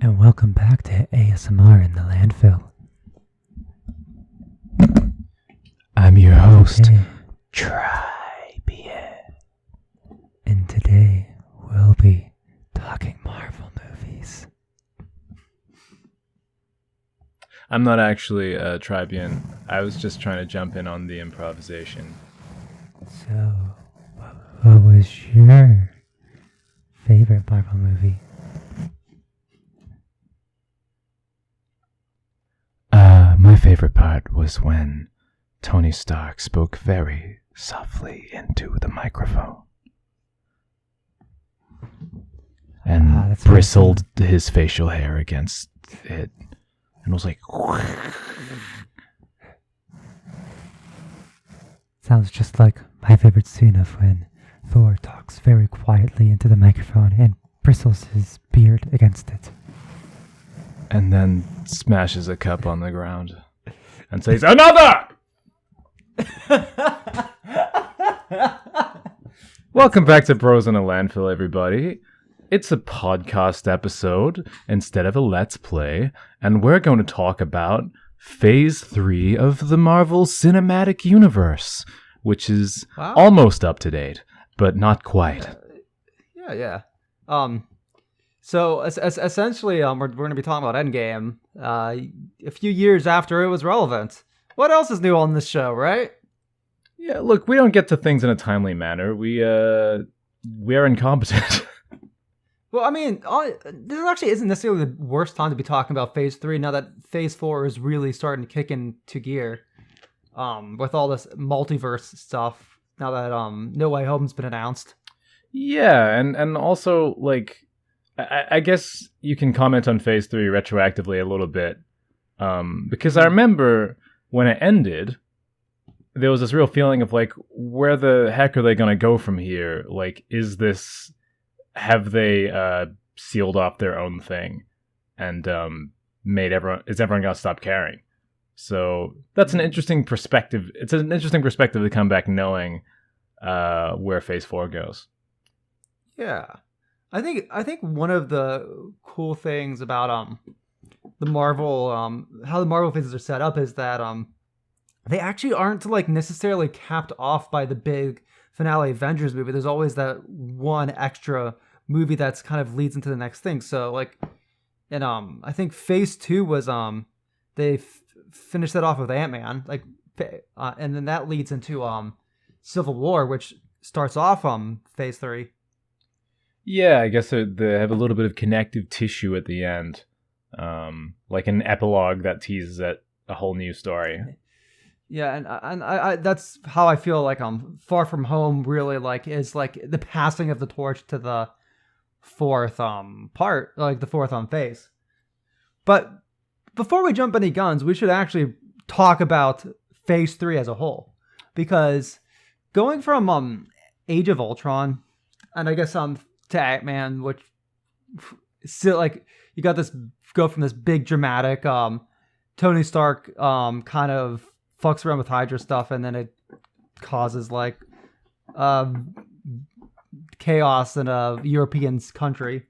and welcome back to ASMR in the Landfill. I'm your host, Today, Trybien. and today we'll be talking Marvel movies. I'm not actually Trybien. I was just trying to jump in on the improvisation. So, what was your favorite Marvel movie? My favorite part was when Tony Stark spoke very softly into the microphone and bristled his facial hair against it and was like... Sounds just like my favorite scene of when Thor talks very quietly into the microphone and bristles his beard against it. and then smashes a cup on the ground and says, "Another!" Welcome back to Bros in a Landfill, everybody. It's a podcast episode instead of a Let's Play, and we're going to talk about Phase 3 of the Marvel Cinematic Universe, which is almost up to date, but not quite. Yeah. So essentially, we're going to be talking about Endgame a few years after it was relevant. What else is new on this show, right? Yeah, look, we don't get to things in a timely manner. We are incompetent. Well, I mean, this actually isn't necessarily the worst time to be talking about Phase 3 now that Phase 4 is really starting to kick into gear with all this multiverse stuff now that No Way Home's been announced. Yeah, and also, like, I guess you can comment on Phase 3 retroactively a little bit, because I remember when it ended, there was this real feeling of, like, where the heck are they going to go from here? Like, have they sealed off their own thing and is everyone going to stop caring? So that's an interesting perspective. It's an interesting perspective to come back knowing where Phase 4 goes. Yeah. I think one of the cool things about the Marvel how the Marvel phases are set up is that they actually aren't like necessarily capped off by the big finale Avengers movie. There's always that one extra movie that's kind of leads into the next thing. So like, and I think Phase 2 was they finished that off with Ant-Man, like, and then that leads into Civil War, which starts off Phase 3. Yeah, I guess they have a little bit of connective tissue at the end, like an epilogue that teases at a whole new story. Yeah, and I that's how I feel like Far From Home really like is like the passing of the torch to the fourth part, like the fourth phase. But before we jump any guns, we should actually talk about Phase 3 as a whole, because going from Age of Ultron, and I guess to Ant-Man, which still like you got this go from this big dramatic Tony Stark kind of fucks around with Hydra stuff, and then it causes like chaos in a European country,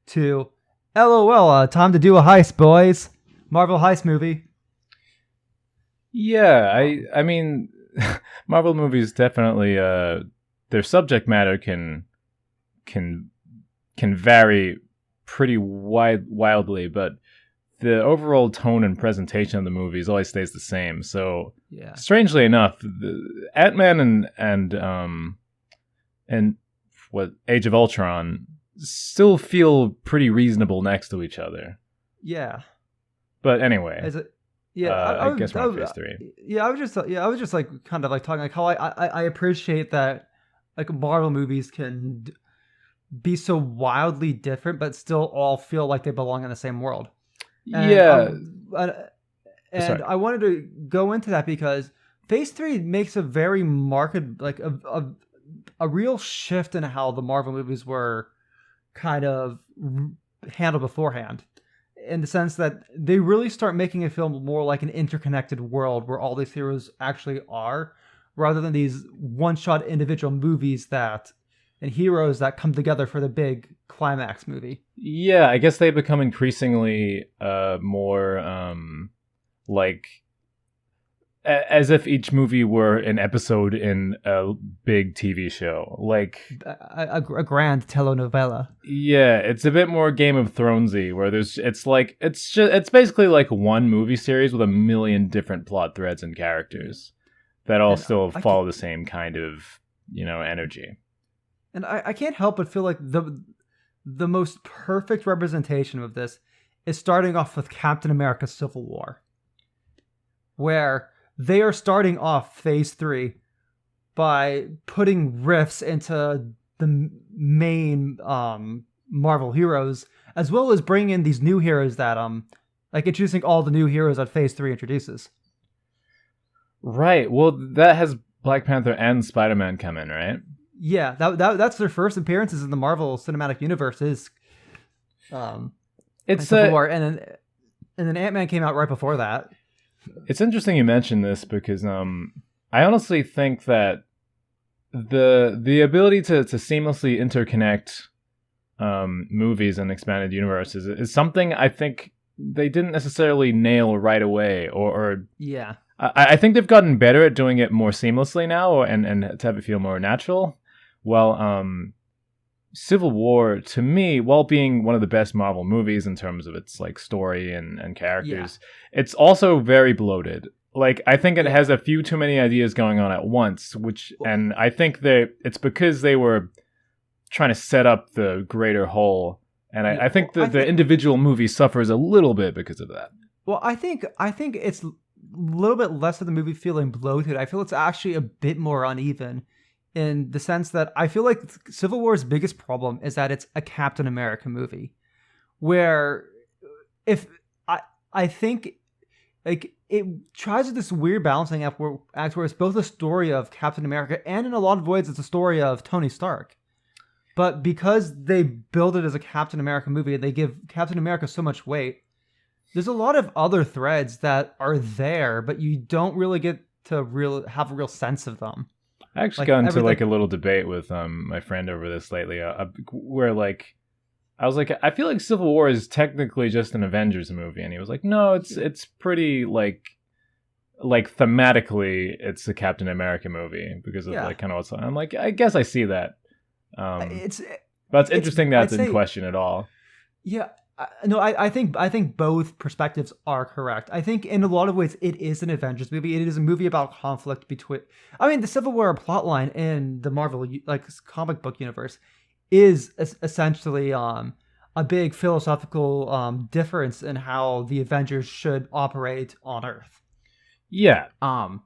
to LOL, time to do a heist, boys. Marvel heist movie. Yeah, I mean, Marvel movies definitely their subject matter can vary pretty wildly, but the overall tone and presentation of the movies always stays the same. So, yeah. Strangely enough, Ant-Man and what Age of Ultron still feel pretty reasonable next to each other. Yeah. But anyway, I guess we're on Phase 3. Yeah, I was just like kind of like talking like how I appreciate that like Marvel movies can be so wildly different, but still all feel like they belong in the same world. And, yeah. I wanted to go into that because Phase 3 makes a very marked, like a real shift in how the Marvel movies were kind of handled beforehand, in the sense that they really start making it feel more like an interconnected world where all these heroes actually are, rather than these one-shot individual movies that and heroes that come together for the big climax movie. Yeah, I guess they become increasingly more like as if each movie were an episode in a big TV show. Like A grand telenovela. yeah, it's a bit more Game of Thronesy, where it's basically like one movie series with a million different plot threads and characters that all And still I follow the same kind of, energy. And I can't help but feel like the most perfect representation of this is starting off with Captain America Civil War, where they are starting off Phase 3 by putting riffs into the main Marvel heroes, as well as bringing in these new heroes that like introducing all the new heroes that Phase 3 introduces. Right. Well, that has Black Panther and Spider-Man come in, right? Yeah, that's their first appearances in the Marvel Cinematic Universe. Is It's Civil War, and then Ant-Man came out right before that. It's interesting you mention this because I honestly think that the ability to seamlessly interconnect movies and expanded universes is something I think they didn't necessarily nail right away, or Yeah. I think they've gotten better at doing it more seamlessly now, and to have it feel more natural. Well, Civil War, to me, while being one of the best Marvel movies in terms of its like story and characters, it's also very bloated. Like, I think it has a few too many ideas going on at once, and I think it's because they were trying to set up the greater whole, and I think the individual movie suffers a little bit because of that. Well, I think it's a little bit less of the movie feeling bloated. I feel it's actually a bit more uneven, in the sense that I feel like Civil War's biggest problem is that it's a Captain America movie, where I think like it tries this weird balancing act where it's both a story of Captain America and in a lot of ways it's a story of Tony Stark. But because they build it as a Captain America movie and they give Captain America so much weight, there's a lot of other threads that are there, but you don't really get to have a real sense of them. I actually got into like a little debate with my friend over this lately, where like I was like, I feel like Civil War is technically just an Avengers movie, and he was like, no, it's pretty like thematically it's a Captain America movie because of like kind of what's on. I'm like, I guess I see that. But it's interesting that's in question at all. Yeah. No, I think both perspectives are correct. I think in a lot of ways it is an Avengers movie. It is a movie about conflict between. I mean, the Civil War plotline in the Marvel comic book universe is essentially a big philosophical difference in how the Avengers should operate on Earth. Yeah. But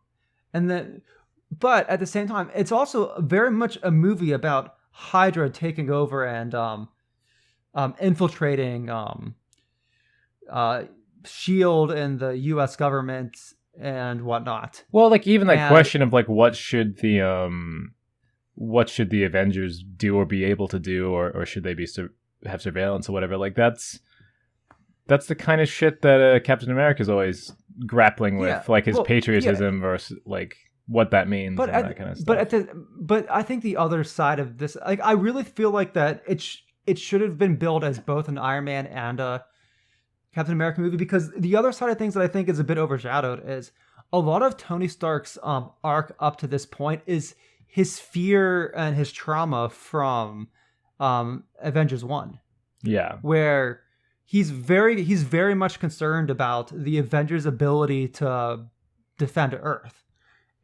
at the same time, it's also very much a movie about Hydra taking over and infiltrating SHIELD and the U.S. government and whatnot. Well, like even that question of like what should the Avengers do or be able to do, or should they have surveillance or whatever? Like that's the kind of shit that Captain America is always grappling with, like his patriotism versus like what that means and that kind of stuff. But I think the other side of this, like I really feel like that it should have been billed as both an Iron Man and a Captain America movie, because the other side of things that I think is a bit overshadowed is a lot of Tony Stark's arc up to this point is his fear and his trauma from Avengers 1. Yeah. Where he's very much concerned about the Avengers' ability to defend Earth.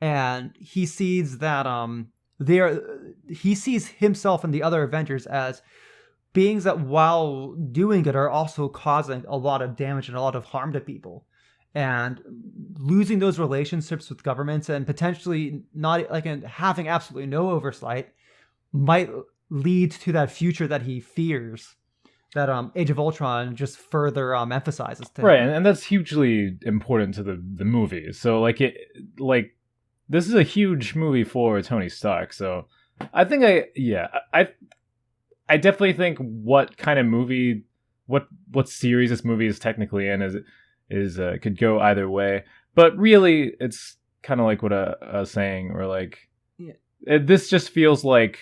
And he sees that he sees himself and the other Avengers as beings that, while doing it, are also causing a lot of damage and a lot of harm to people. And losing those relationships with governments and potentially not having absolutely no oversight might lead to that future that he fears, that Age of Ultron just further emphasizes to him. Right, and that's hugely important to the movie. So this is a huge movie for Tony Stark. So I think I definitely think what kind of movie, what series this movie is technically in is could go either way. But really, it's kind of like what I was saying, or like this just feels like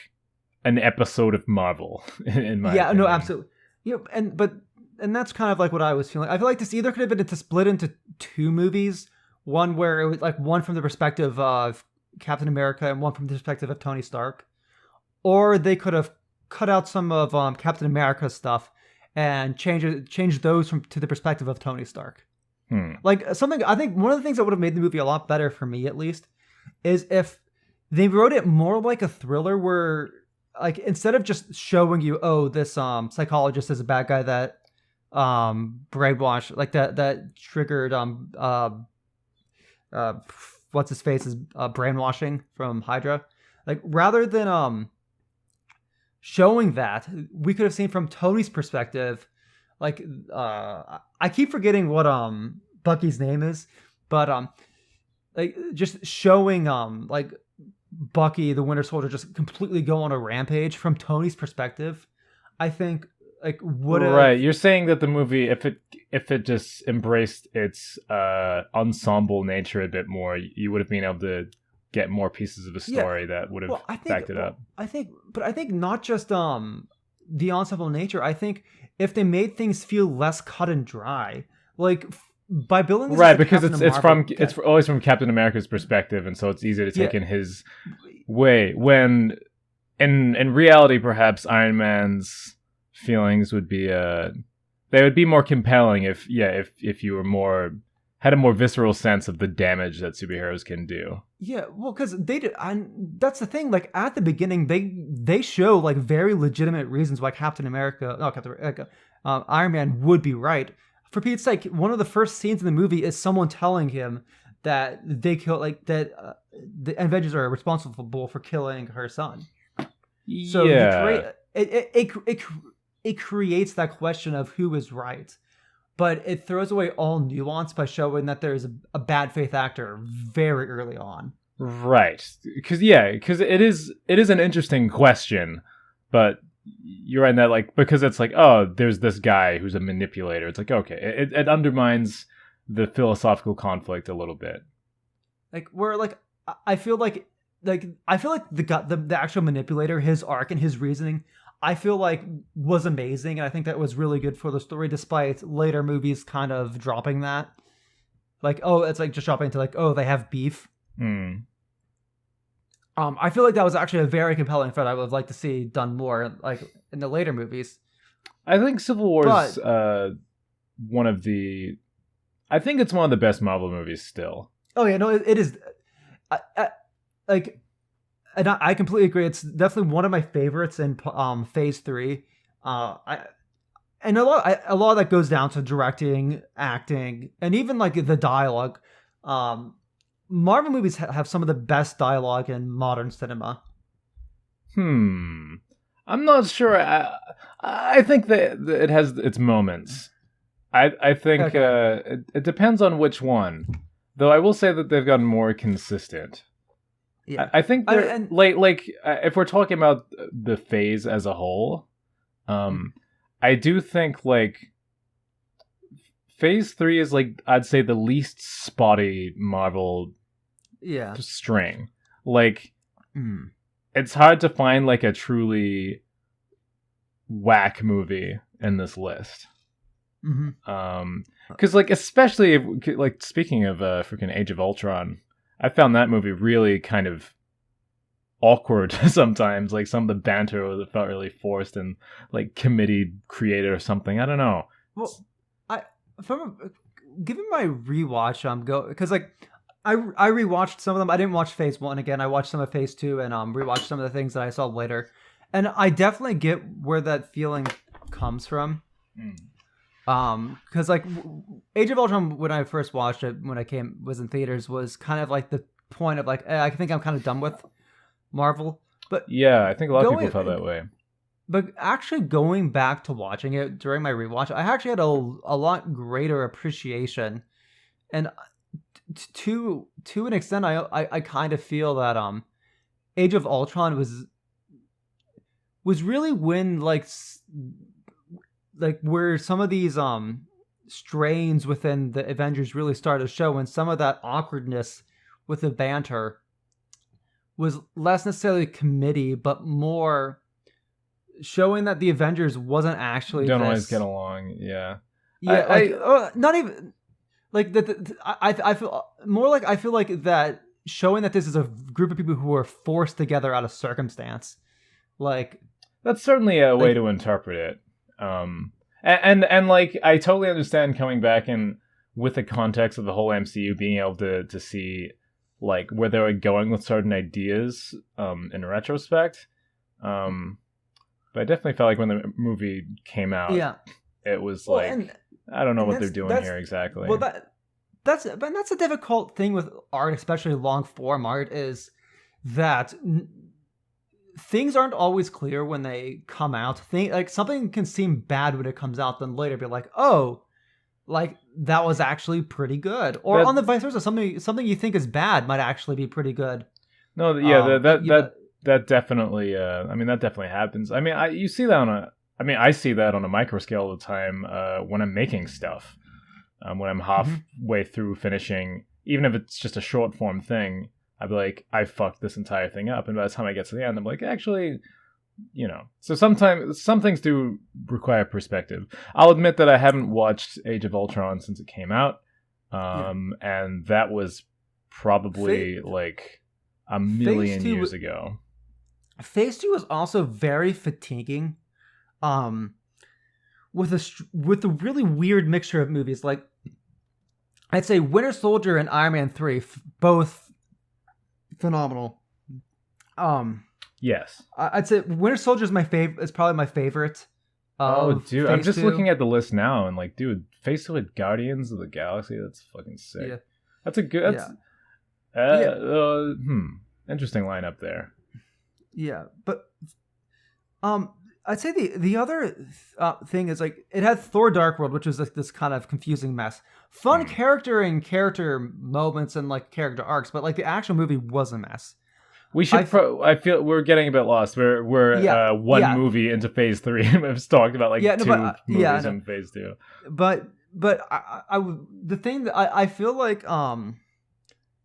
an episode of Marvel. In my Yeah, no, opinion. absolutely. Yeah, and that's kind of like what I was feeling. I feel like this either could have been split into two movies, one where it was like one from the perspective of Captain America and one from the perspective of Tony Stark, or they could have cut out some of Captain America's stuff and change those from to the perspective of Tony Stark. Like something I think one of the things that would have made the movie a lot better for me at least is if they wrote it more like a thriller where like instead of just showing you, oh, this psychologist is a bad guy that brainwashed like that triggered what's his face is brainwashing from Hydra. Like rather than showing that, we could have seen from Tony's perspective. Like I keep forgetting what Bucky's name is, but like just showing like Bucky the Winter Soldier just completely go on a rampage from Tony's perspective, I think like would have Right. You're saying that the movie, if it just embraced its ensemble nature a bit more, you would have been able to get more pieces of the story that would have backed it up. I think not just the ensemble nature. I think if they made things feel less cut and dry, like by building this Right, as a because Captain it's Marvel, it's always from Captain America's perspective, and so it's easier to take in his way. When in reality, perhaps Iron Man's feelings would be they would be more compelling if you were had a more visceral sense of the damage that superheroes can do. Yeah, well, because they did, and that's the thing. Like at the beginning, they show like very legitimate reasons why Iron Man would be right. For Pete's sake, one of the first scenes in the movie is someone telling him that they kill the Avengers are responsible for killing her son. So it creates that question of who is right. But it throws away all nuance by showing that there's a bad faith actor very early on. Right. Because it is an interesting question, but you're right in that, like, because it's like, oh, there's this guy who's a manipulator. It's like, okay, it undermines the philosophical conflict a little bit. Like, where, like, I feel like the actual manipulator, his arc and his reasoning, I feel like was amazing, and I think that was really good for the story, despite later movies kind of dropping that. Like, oh, it's like just dropping into like, oh, they have beef. I feel like that was actually a very compelling thread I would have liked to see done more, like in the later movies. I think Civil War is one of the. I think it's one of the best Marvel movies still. Oh yeah, no, it is. And I completely agree. It's definitely one of my favorites in Phase 3. And a lot of that goes down to directing, acting, and even like the dialogue. Marvel movies have some of the best dialogue in modern cinema. I'm not sure. I think that it has its moments. I think it depends on which one. Though I will say that they've gotten more consistent. Yeah, I think they're if we're talking about the phase as a whole, I do think like Phase 3 is like I'd say the least spotty Marvel string. Like it's hard to find like a truly whack movie in this list. Because like especially like speaking of freaking Age of Ultron, I found that movie really kind of awkward sometimes. Like some of the banter felt really forced and like committee created or something. I don't know. Well, given my rewatch, because like I rewatched some of them. I didn't watch Phase 1 again. I watched some of Phase 2 and rewatched some of the things that I saw later. And I definitely get where that feeling comes from. Because like Age of Ultron, when I first watched it, when I was in theaters, was kind of like the point of like, I think I'm kind of done with Marvel. But yeah, I think a lot of people felt that way. But actually going back to watching it during my rewatch, I actually had a lot greater appreciation. And to an extent, I kind of feel that Age of Ultron was really when like where some of these strains within the Avengers really started to show, and some of that awkwardness with the banter was less necessarily committee, but more showing that the Avengers wasn't actually Don't this, always get along. Yeah. Yeah, I not even like that. I feel more like I feel like that showing that this is a group of people who were forced together out of circumstance. Like that's certainly a way like to interpret it. And like I totally understand coming back and with the context of the whole MCU being able to see like where they were going with certain ideas in retrospect. But I definitely felt like when the movie came out, yeah, it was well, like I don't know what they're doing that's here exactly. well that's a difficult thing with art, especially long form art, is that things aren't always clear when they come out. Like something can seem bad when it comes out, then later be like, oh, like that was actually pretty good, or on the vice versa, something you think is bad might actually be pretty good. No, yeah, You that definitely. I mean, that definitely happens. I mean, you see that on a. I mean, I see that on a micro scale all the time when I'm making stuff. When I'm halfway through finishing, even if it's just a short form thing, I'd be like, I fucked this entire thing up. And by the time I get to the end, I'm like, actually, you know. So sometimes some things do require perspective. I'll admit that I haven't watched Age of Ultron since it came out, and that was probably like a million years ago. Phase 2 was also very fatiguing, with a really weird mixture of movies. Like, I'd say Winter Soldier and Iron Man 3, both phenomenal. Yes, I'd say Winter Soldier is my favorite. It's probably my favorite. Oh, dude, I'm just 2. looking at the list now, and like, dude, Phase 2 with Guardians of the Galaxy. That's fucking sick. Yeah. That's a good. That's interesting lineup there. Yeah, but I'd say the other thing is like it had Thor: Dark World, which was like this kind of confusing mess. Fun character moments and like character arcs, but like the actual movie was a mess. We should. I feel we're getting a bit lost. We're one movie into Phase 3. We've talked about like two movies in Phase 2. But the thing that I feel like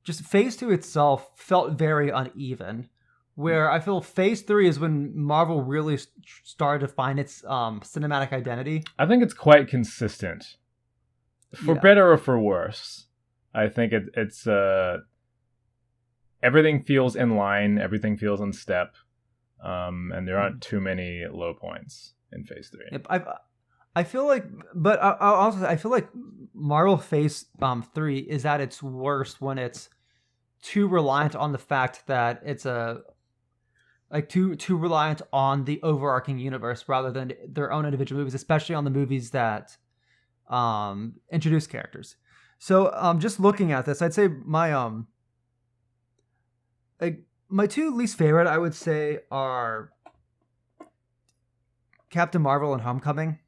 just Phase 2 itself felt very uneven. Where I feel Phase 3 is when Marvel really started to find its cinematic identity. I think it's quite consistent, for better or for worse. I think it's everything feels in line, everything feels in step, and there aren't too many low points in Phase 3. Yep, I feel like, but I feel like Marvel Phase 3 is at its worst when it's too reliant on the fact that it's too reliant on the overarching universe rather than their own individual movies, especially on the movies that introduce characters. So just looking at this, I'd say my my two least favorite, I would say, are Captain Marvel and Homecoming.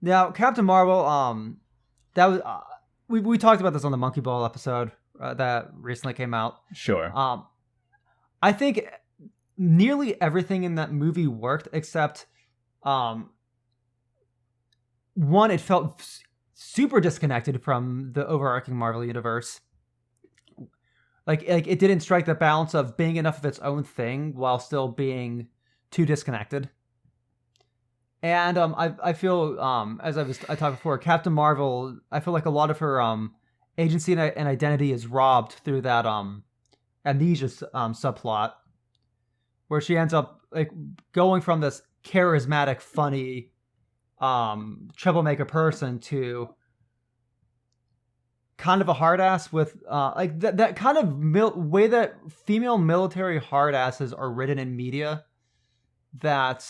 Now, Captain Marvel, that was we talked about this on the Monkey Ball episode that recently came out. Sure. I think nearly everything in that movie worked except one, it felt super disconnected from the overarching Marvel universe. Like it didn't strike the balance of being enough of its own thing while still being too disconnected. And I feel as I talked before, Captain Marvel, I feel like a lot of her agency and identity is robbed through that amnesia subplot, where she ends up like going from this charismatic, funny, troublemaker person to kind of a hard ass with like that kind of way that female military hard asses are written in media that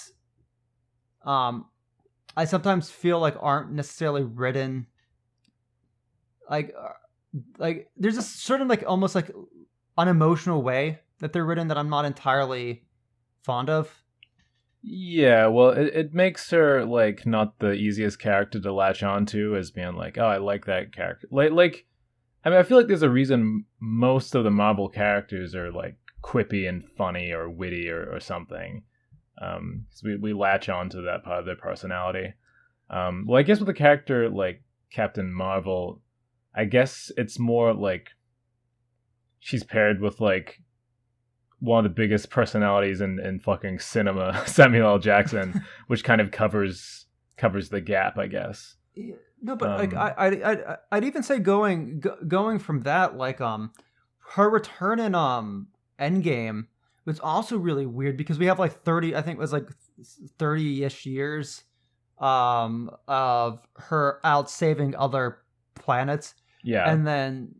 I sometimes feel like aren't necessarily written like there's a certain like almost like unemotional way that they're written that I'm not entirely fond of. Yeah, well, it makes her like not the easiest character to latch onto as being like, oh, I like that character. Like, I mean, I feel like there's a reason most of the Marvel characters are like quippy and funny or witty or something. Because we latch onto that part of their personality. Well, I guess with a character like Captain Marvel, I guess it's more like she's paired with like one of the biggest personalities in fucking cinema, Samuel L. Jackson, which kind of covers the gap, I guess. Yeah, no, but like I'd even say going from that, like her return in Endgame was also really weird because we have like 30, I think it was like 30-ish years of her out saving other planets. Yeah. And then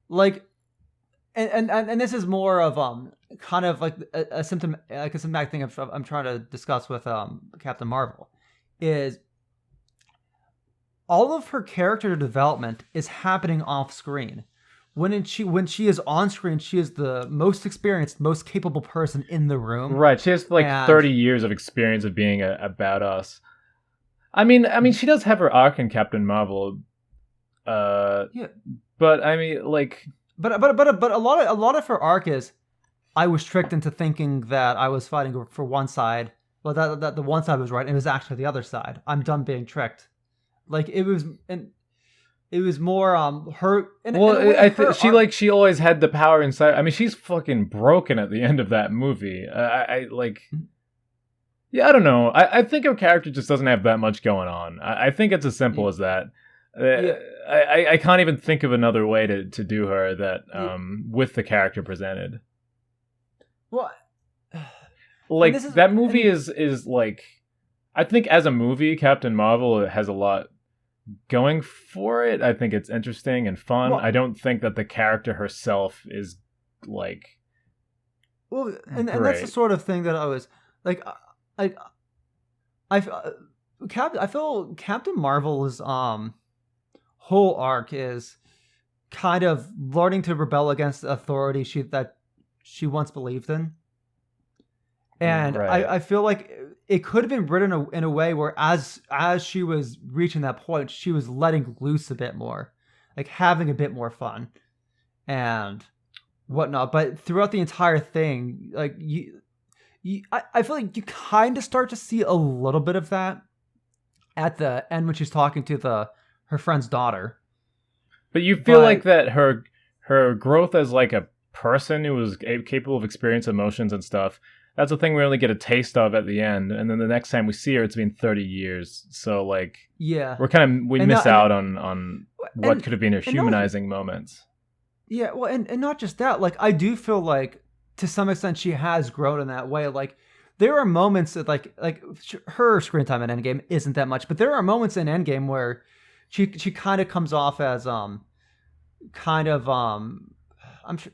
like and this is more of kind of like a symptomatic thing I'm trying to discuss with Captain Marvel is all of her character development is happening off screen. When she is on screen, she is the most experienced, most capable person in the room. Right. She has like 30 years of experience of being a badass. I mean, she does have her arc in Captain Marvel. Yeah. But I mean, like, but a lot of her arc is, I was tricked into thinking that I was fighting for one side, but that the one side was right, and it was actually the other side. I'm done being tricked. Like it was more her. She always had the power inside. I mean, she's fucking broken at the end of that movie. I don't know. I think her character just doesn't have that much going on. I think it's as simple as that. I can't even think of another way to do her that with the character presented. Well, like that movie is like, I think as a movie, Captain Marvel has a lot going for it. I think it's interesting and fun. Well, I don't think that the character herself is like. Well, and that's the sort of thing that I was like, I feel Captain Marvel's whole arc is kind of learning to rebel against the authority that she once believed in. And I feel like it could have been written in a way where as she was reaching that point, she was letting loose a bit more, like having a bit more fun and whatnot. But throughout the entire thing, like I feel like you kind of start to see a little bit of that at the end when she's talking to her friend's daughter. But you feel like that her growth as like a person who was capable of experiencing emotions and stuff, that's the thing we only get a taste of at the end, and then the next time we see her, it's been 30 years. So like, yeah, we miss out on what could have been her humanizing moments. Yeah, well, and not just that. Like, I do feel like to some extent she has grown in that way. Like, there are moments that like her screen time in Endgame isn't that much, but there are moments in Endgame where she kind of comes off as I'm sure,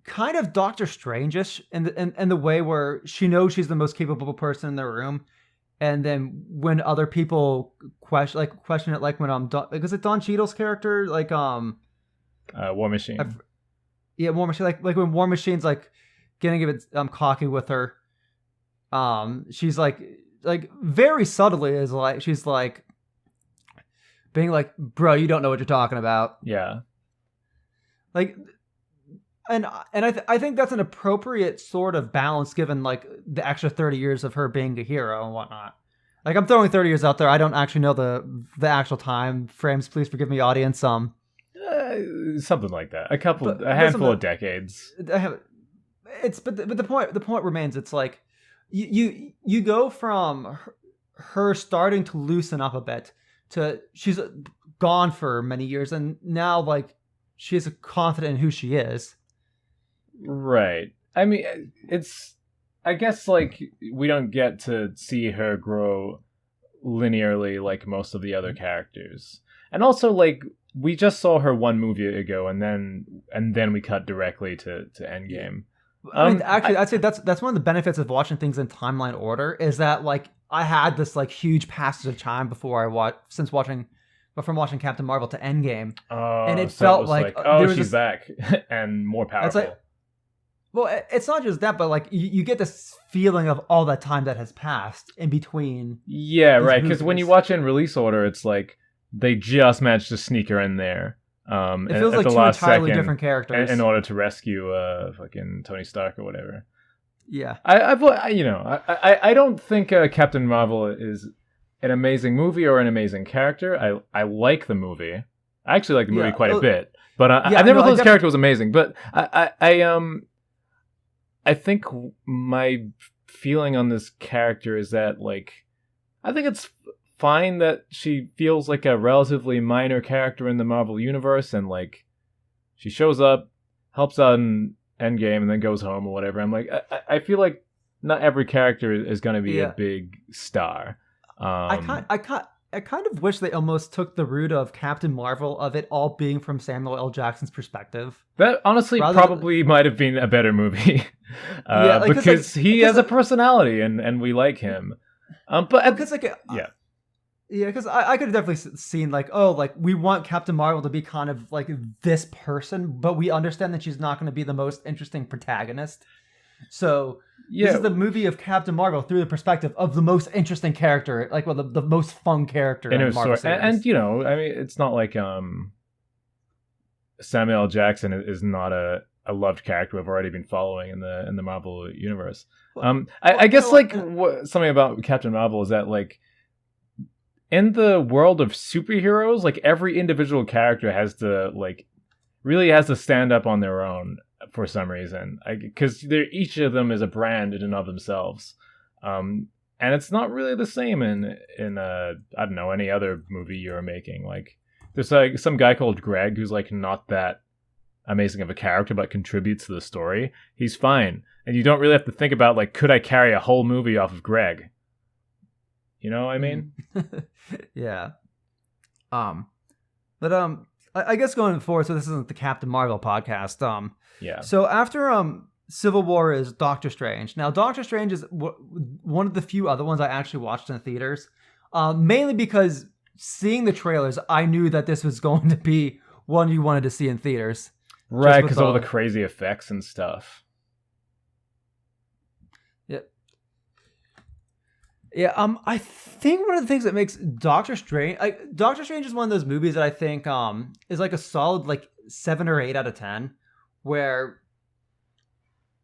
kind of Doctor Strange-ish in the way where she knows she's the most capable person in the room, and then when other people question it, like when is it Don Cheadle's character, like War Machine? War Machine, like when War Machine's like getting a bit cocky with her, she's like very subtly is like, she's like being like, bro, you don't know what you're talking about. Yeah. Like, and I think that's an appropriate sort of balance given like the extra 30 years of her being a hero and whatnot. Like, I'm throwing 30 years out there. I don't actually know the actual time frames. Please forgive me, audience. Something like that. A handful of decades. But the point remains. It's like you go from her starting to loosen up a bit to she's gone for many years, and now like she's confident in who she is. Right. I mean, I guess like we don't get to see her grow linearly like most of the other characters. And also like we just saw her one movie ago, and then we cut directly to Endgame. I mean, actually, I'd say that's one of the benefits of watching things in timeline order is that like I had this like huge passage of time from watching Captain Marvel to Endgame, and it felt like she's back and more powerful. It's like, well, it's not just that, but like you get this feeling of all that time that has passed in between. Yeah, right. Because when you watch it in release order, it's like they just managed to sneak her in there. It feels like two entirely different characters in order to rescue fucking Tony Stark or whatever. Yeah, I don't think Captain Marvel is an amazing movie or an amazing character. I like the movie. I actually like the movie quite a bit. But I never thought his character was amazing. But I think my feeling on this character is that, like, I think it's fine that she feels like a relatively minor character in the Marvel universe, and like she shows up, helps out in Endgame, and then goes home or whatever. I'm like, I feel like not every character is going to be a big star. I kind of wish they almost took the route of Captain Marvel of it all being from Samuel L. Jackson's perspective. That honestly probably might have been a better movie. Because he has a personality and we like him. Because I could have definitely seen like, oh, like we want Captain Marvel to be kind of like this person, but we understand that she's not going to be the most interesting protagonist. So this is the movie of Captain Marvel through the perspective of the most interesting character, like the most fun character in Marvel series. And you know, I mean, it's not like Samuel L. Jackson is not a loved character we've already been following in the Marvel universe. I guess something about Captain Marvel is that like in the world of superheroes, like every individual character has to really has to stand up on their own for some reason, because each of them is a brand in and of themselves, and it's not really the same in I don't know, any other movie you're making. Like there's like some guy called Greg who's like not that amazing of a character but contributes to the story. He's fine, and you don't really have to think about like, could I carry a whole movie off of Greg? You know what I mean? Yeah. But I guess going forward, so this isn't the Captain Marvel podcast. Yeah. So after Civil War is Doctor Strange. Now Doctor Strange is one of the few other ones I actually watched in the theaters, mainly because seeing the trailers, I knew that this was going to be one you wanted to see in theaters. Right, because all the crazy effects and stuff. Yep. Yeah, I think one of the things that makes Doctor Strange is one of those movies that I think is like a solid like 7 or 8 out of 10, where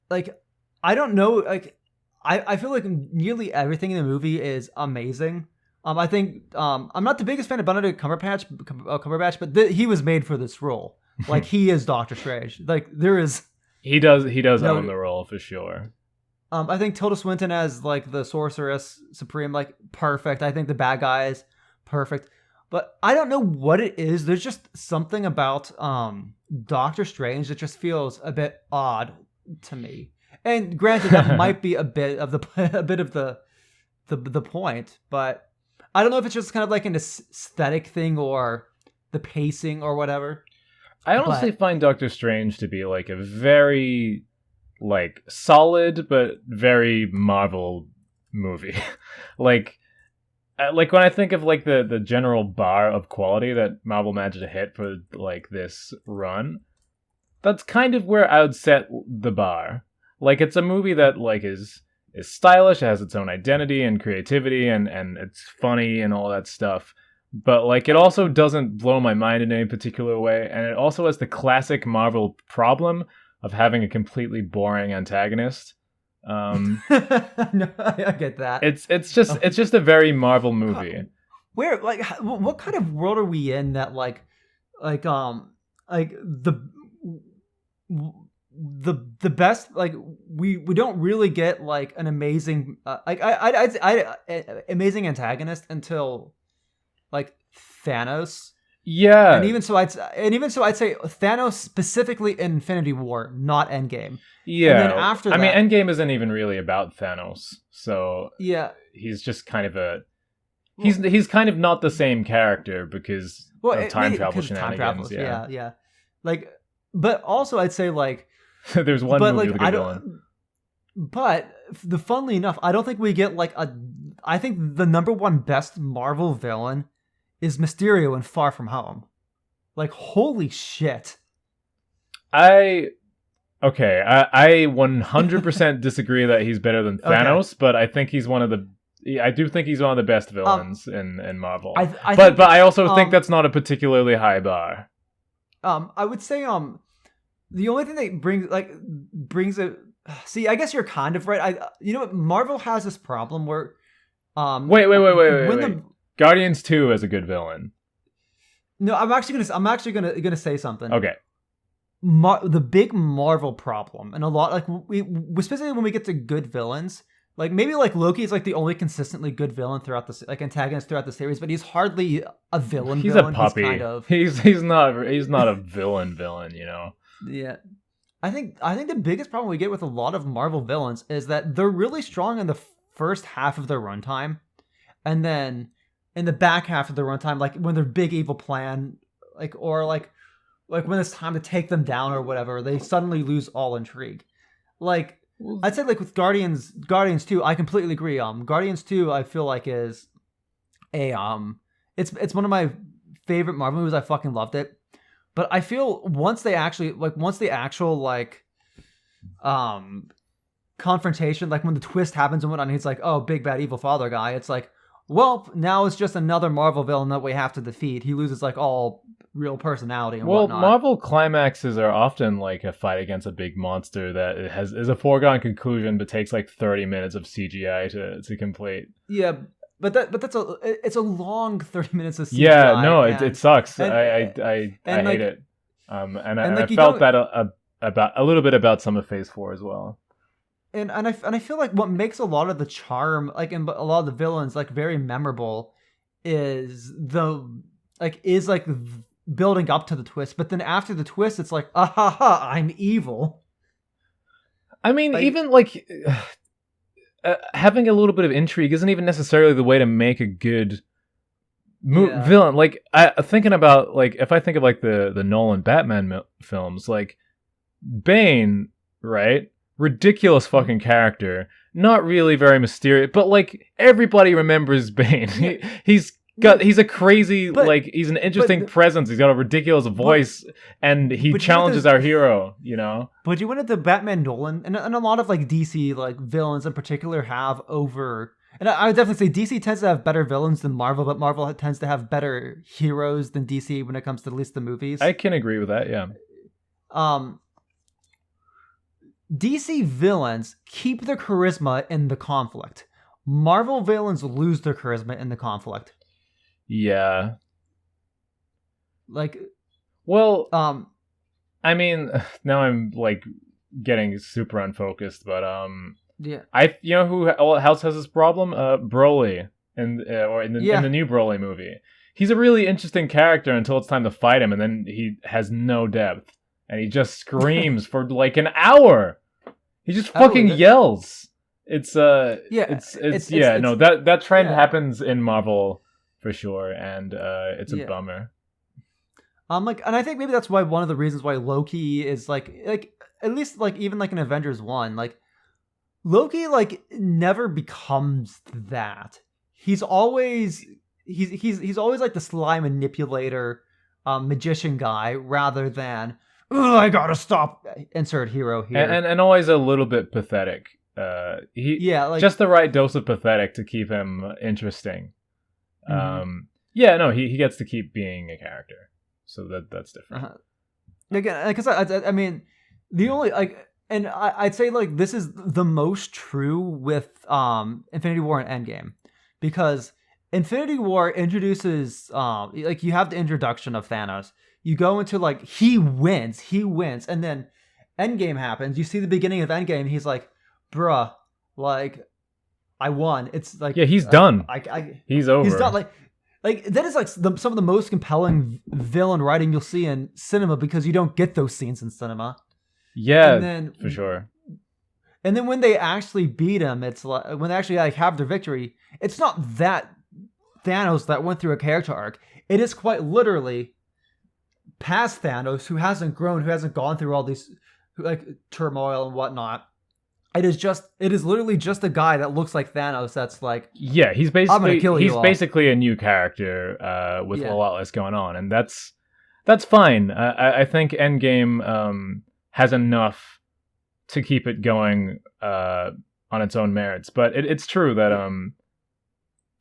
like I don't know, like I feel like nearly everything in the movie is amazing. I think I'm not the biggest fan of Benedict Cumberbatch, but he was made for this role. Like he is Doctor Strange. Like he does own the role for sure. I think Tilda Swinton as like the Sorceress Supreme, like perfect. I think the bad guy is perfect, but I don't know what it is. There's just something about Doctor Strange that just feels a bit odd to me. And granted, that might be a bit of the point, but I don't know if it's just kind of like an aesthetic thing or the pacing or whatever. I honestly find Doctor Strange to be like a very like solid but very Marvel movie. like when I think of like the general bar of quality that Marvel managed to hit for like this run, that's kind of where I would set the bar. Like it's a movie that like is stylish, it has its own identity and creativity, and it's funny and all that stuff. But like it also doesn't blow my mind in any particular way, and it also has the classic Marvel problem of having a completely boring antagonist. No, I get that. It's just a very Marvel movie. Where like what kind of world are we in that like the best, like we don't really get like an amazing amazing antagonist until like Thanos. Yeah. And even so I'd say Thanos specifically in Infinity War, not Endgame. Yeah. And then after that, I mean, Endgame isn't even really about Thanos. So yeah, he's just kind of he's kind of not the same character because of time travel shenanigans. Yeah. Like, but also I'd say like there's one movie with a good villain. But funnily enough, I don't think we get like I think the number one best Marvel villain is Mysterio in Far From Home. Like, holy shit. I 100% disagree that he's better than Thanos, okay. But I think he's I do think he's one of the best villains in Marvel. But I also think that's not a particularly high bar. I would say the only thing that brings it. See, I guess you're kind of right. Marvel has this problem where wait. Guardians 2 is a good villain. No, I'm actually gonna say something. Okay. the big Marvel problem, and a lot like especially when we get to good villains. Like maybe like Loki is like the only consistently good villain throughout the like antagonist throughout the series, but he's hardly a villain. He's villain. a puppy. He's kind of he's not a villain, you know. Yeah. I think the biggest problem we get with a lot of Marvel villains is that they're really strong in the first half of their runtime, and then in the back half of the runtime, like when their big evil plan, like when it's time to take them down or whatever, they suddenly lose all intrigue. Like I'd say like with Guardians 2, I completely agree. Guardians 2 I feel like is a it's one of my favorite Marvel movies. I fucking loved it. But I feel once the actual like confrontation, like when the twist happens and whatnot, and he's like, oh, big bad evil father guy, it's like, well, now it's just another Marvel villain that we have to defeat. He loses like all real personality and whatnot. Marvel climaxes are often like a fight against a big monster that is a foregone conclusion, but takes like 30 minutes of CGI to complete. Yeah, but it's a long 30 minutes of CGI. Yeah, no, it sucks. I hate it. And I felt that about a little bit about some of Phase 4 as well. And I feel like what makes a lot of the charm, like in a lot of the villains, like very memorable, is building up to the twist. But then after the twist, it's like, I'm evil. I mean, like, even like having a little bit of intrigue isn't even necessarily the way to make a good villain. Like thinking about like if I think of like the Nolan Batman films, like Bane, right? Ridiculous fucking character, not really very mysterious, but like everybody remembers Bane. He's a crazy, like he's an interesting presence. He's got a ridiculous voice, and he challenges our hero, you know. But you wanted the Batman Nolan and a lot of like DC like villains in particular have over. And I would definitely say DC tends to have better villains than Marvel, but Marvel tends to have better heroes than DC when it comes to at least the movies. I can agree with that, yeah. DC villains keep their charisma in the conflict. Marvel villains lose their charisma in the conflict. Yeah. Like, well, I mean, now I'm like getting super unfocused, but yeah. You know who else has this problem? Broly, in the new Broly movie. He's a really interesting character until it's time to fight him, and then he has no depth. And he just screams for like an hour. He just fucking yells. That trend happens in Marvel for sure, and it's a bummer. And I think maybe that's why one of the reasons why Loki is like at least like even like in Avengers 1, like Loki like never becomes that. He's always like the sly manipulator, magician guy rather than I gotta stop. Insert hero here, and always a little bit pathetic. Just the right dose of pathetic to keep him interesting. Mm-hmm. He gets to keep being a character, so that's different. Again, because I mean, the only like, and I'd say like this is the most true with Infinity War and Endgame, because Infinity War introduces like you have the introduction of Thanos. You go into like he wins, and then Endgame happens. You see the beginning of Endgame. He's like, bruh, like I won. It's like he's done. He's over. He's done. Like that is like some of the most compelling villain writing you'll see in cinema because you don't get those scenes in cinema. Yeah, for sure. And then when they actually beat him, it's like when they actually like have their victory. It's not that Thanos that went through a character arc. It is quite literally past Thanos, who hasn't grown, who hasn't gone through all these like turmoil and whatnot. It is literally just a guy that looks like Thanos. That's like, he's basically a new character with a lot less going on, and that's fine. I think Endgame has enough to keep it going on its own merits, but it's true that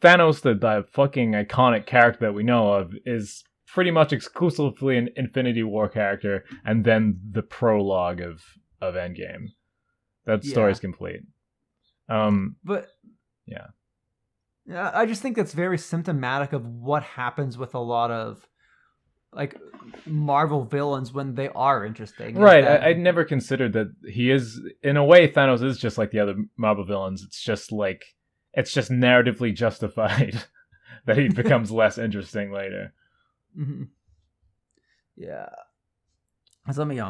Thanos, the fucking iconic character that we know of, is pretty much exclusively an Infinity War character, and then the prologue of Endgame. That story's complete. But I just think that's very symptomatic of what happens with a lot of like Marvel villains when they are interesting. is Right. that- I never considered that he is, in a way, Thanos is just like the other Marvel villains. It's just narratively justified that he becomes less interesting later. Mhm. Yeah. So let me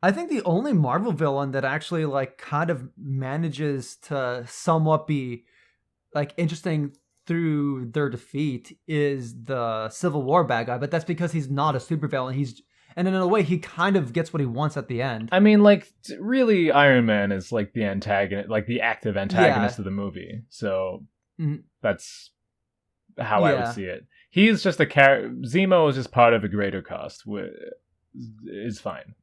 I think the only Marvel villain that actually like kind of manages to somewhat be like interesting through their defeat is the Civil War bad guy, but that's because he's not a supervillain. And in a way he kind of gets what he wants at the end. I mean, like, really, Iron Man is like the antagonist, like the active antagonist of the movie. So Mhm. that's how I would see it. He's just a character. Zemo is just part of a greater cast. Is fine.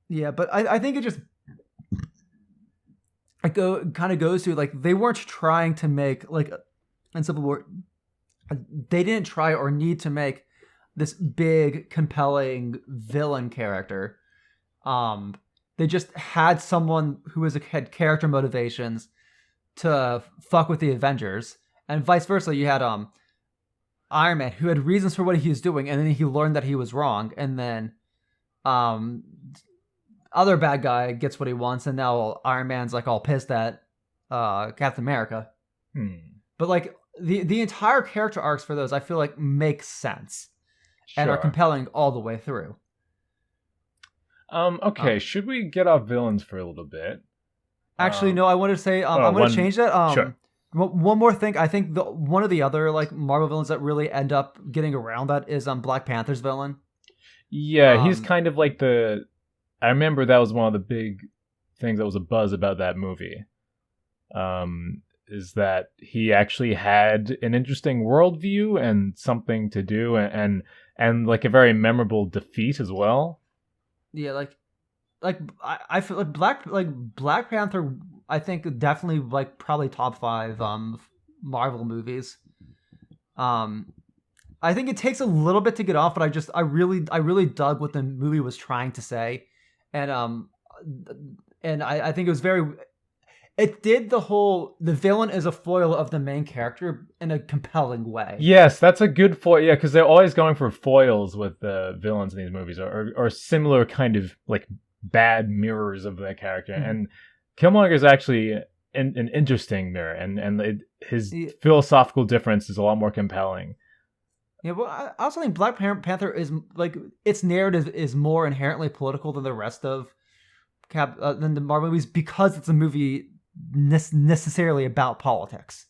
Yeah, but I think it just kind of goes to like they weren't trying to make like in Civil War, they didn't try or need to make this big compelling villain character. They just had someone who had character motivations to fuck with the Avengers, and vice versa. You had Iron Man who had reasons for what he was doing, and then he learned that he was wrong, and then other bad guy gets what he wants, and now Iron Man's like all pissed at Captain America. But like the entire character arcs for those, I feel like make sense and are compelling all the way through. Okay, should we get off villains for a little bit? Actually, no. I want to say I'm going to change that. Sure. One more thing. I think one of the other like Marvel villains that really end up getting around that is Black Panther's villain. Yeah, he's kind of like the. I remember that was one of the big things that was a buzz about that movie. Is that he actually had an interesting worldview and something to do, and like a very memorable defeat as well. Yeah, I feel like Black Panther. I think definitely like probably top 5 Marvel movies. I think it takes a little bit to get off, but I really dug what the movie was trying to say, and I think it was very. It did the villain is a foil of the main character in a compelling way. Yes, that's a good foil. Yeah, because they're always going for foils with the villains in these movies, or similar kind of like bad mirrors of their character. Mm-hmm. And Killmonger is actually an interesting mirror, and his philosophical difference is a lot more compelling. Yeah, well, I also think Black Panther is like its narrative is more inherently political than the rest of than the Marvel movies because it's a movie necessarily about politics.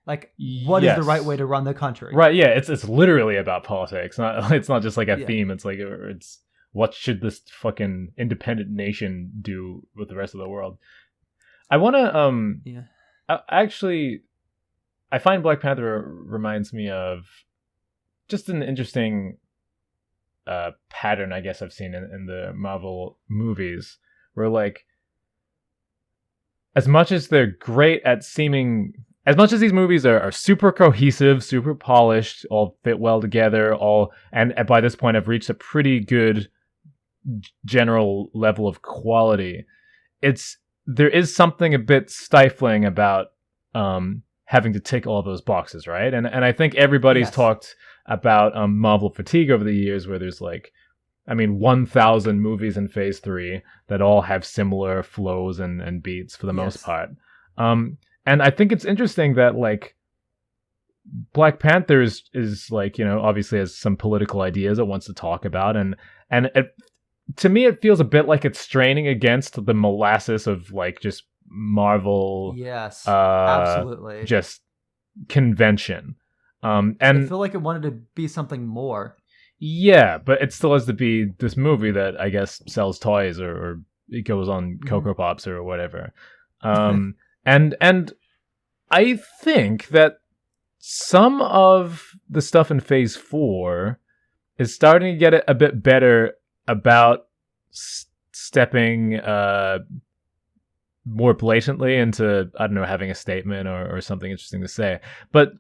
Like, what is the right way to run the country? Right, yeah, it's literally about politics. It's not just like a theme. It's like it's what should this fucking independent nation do with the rest of the world? I want to I find Black Panther reminds me of just an interesting pattern I guess I've seen in the Marvel movies where like as much as they're great at as much as these movies are super cohesive, super polished, all fit well together, and by this point have reached a pretty good general level of quality, there is something a bit stifling about having to tick all those boxes, right? And I think everybody's talked about Marvel fatigue over the years, where there's 1,000 movies in Phase 3 that all have similar flows and beats for the most part. And I think it's interesting that Black Panther is obviously has some political ideas it wants to talk about, and to me it feels a bit like it's straining against the molasses of just Marvel. Yes, absolutely. Just convention. And I feel like it wanted to be something more. Yeah, but it still has to be this movie that I guess sells toys or it goes on Cocoa Pops or whatever. And I think that some of the stuff in Phase 4 is starting to get a bit better about stepping more blatantly into, I don't know, having a statement or something interesting to say. But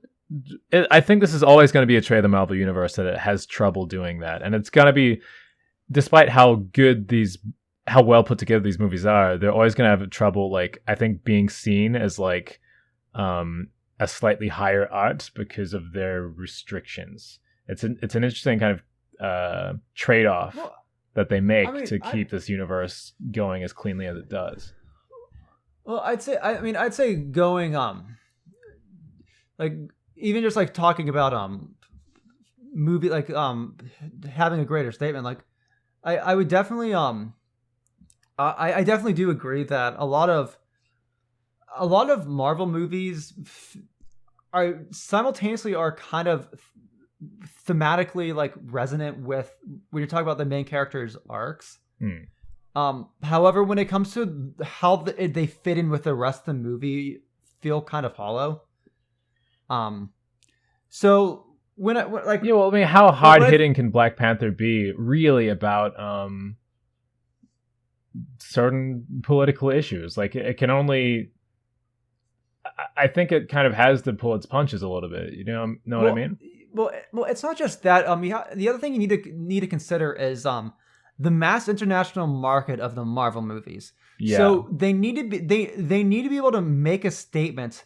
I think this is always going to be a trait of the Marvel Universe that it has trouble doing that. And it's going to be, despite how well put together these movies are, they're always going to have trouble, I think, being seen as a slightly higher art because of their restrictions. It's an interesting kind of trade-off Well, that they make I mean, to keep this universe going as cleanly as it does. Well, I'd say going like even just like talking about movie like having a greater statement, like I would definitely I definitely do agree that a lot of Marvel movies are simultaneously are kind of thematically like resonant with when you're talking about the main characters' arcs. However, when it comes to how they fit in with the rest of the movie, feel kind of hollow. So when like yeah, well, I mean, how hard hitting can Black Panther be? Really about certain political issues? Like it can only. I think it kind of has to pull its punches a little bit. You know what I mean? Well, it's not just that. The other thing you need to consider is the mass international market of the Marvel movies. Yeah. So they need to be they need to be able to make a statement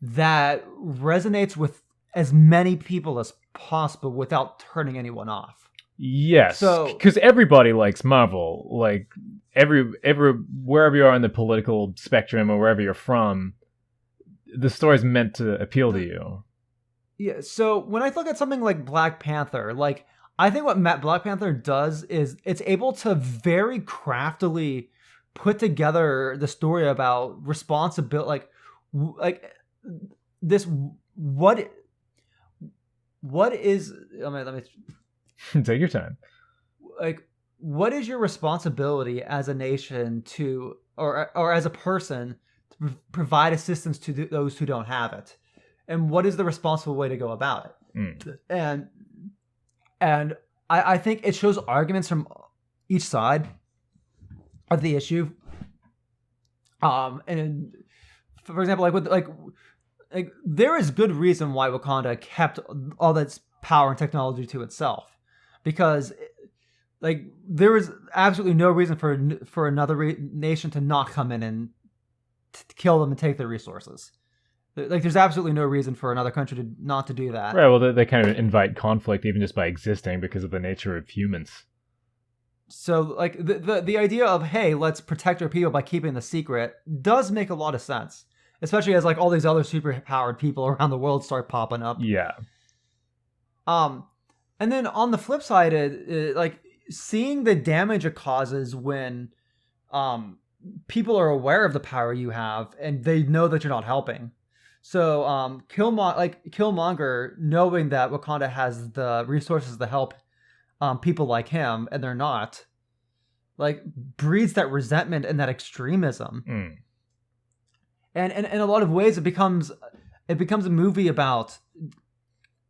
that resonates with as many people as possible without turning anyone off. Yes. So because everybody likes Marvel, like every wherever you are in the political spectrum or wherever you're from, the story's meant to appeal to you. Yeah. So when I look at something like Black Panther, like I think what Black Panther does is it's able to very craftily put together the story about responsibility, like this. What is? Let me take your time. Like, what is your responsibility as a nation to, or as a person, to provide assistance to those who don't have it, and what is the responsible way to go about it? And I think it shows arguments from each side of the issue. And for example, like there is good reason why Wakanda kept all that power and technology to itself, because like there is absolutely no reason for another nation to not come in and kill them and take their resources. Like, there's absolutely no reason for another country to not to do that. Right. Well, they kind of invite conflict even just by existing because of the nature of humans. So, like, the idea of, hey, let's protect our people by keeping the secret does make a lot of sense, especially as like all these other super-powered people around the world start popping up. Yeah. And then on the flip side, like seeing the damage it causes when people are aware of the power you have and they know that you're not helping. So, Killmonger, knowing that Wakanda has the resources to help people like him, and they're not, like, breeds that resentment and that extremism. And in a lot of ways, it becomes a movie about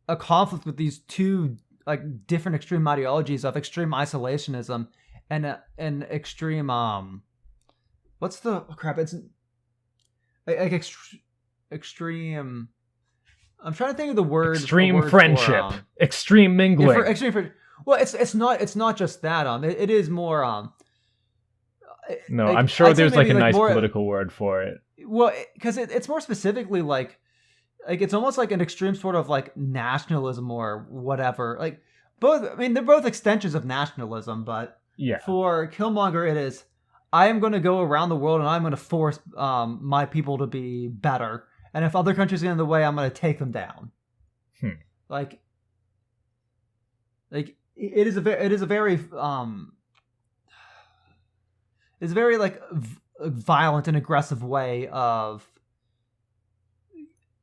a conflict with these two like different extreme ideologies of extreme isolationism and extreme what's the crap? It's like extreme. I'm trying to think of the word. Extreme friendship, extreme mingling. Extreme. Well, it's not just that. It is more. No, like, I'm sure there's like a nice more, political word for it. Well, because it's more specifically like it's almost like an extreme sort of like nationalism or whatever. Like both. I mean, they're both extensions of nationalism, but yeah. For Killmonger, it is. I am going to go around the world and I'm going to force my people to be better. And if other countries get in the way, I'm going to take them down. Like it is a very like violent and aggressive way of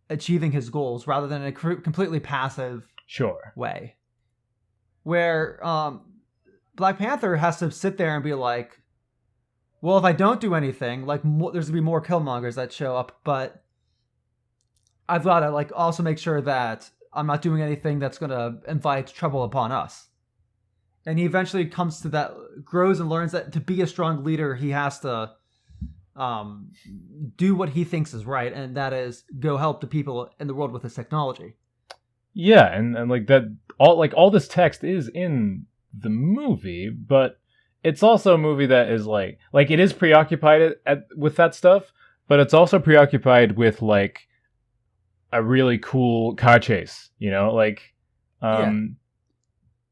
achieving his goals, rather than a completely passive way. Where Black Panther has to sit there and be like, well, if I don't do anything, like there's gonna be more Killmongers that show up, but I've got to like also make sure that I'm not doing anything that's gonna invite trouble upon us. And he eventually comes to that, grows and learns that to be a strong leader, he has to do what he thinks is right, and that is go help the people in the world with his technology. Yeah, and like that, all this text is in the movie, but it's also a movie that is like it is preoccupied with that stuff, but it's also preoccupied with like a really cool car chase, you know, like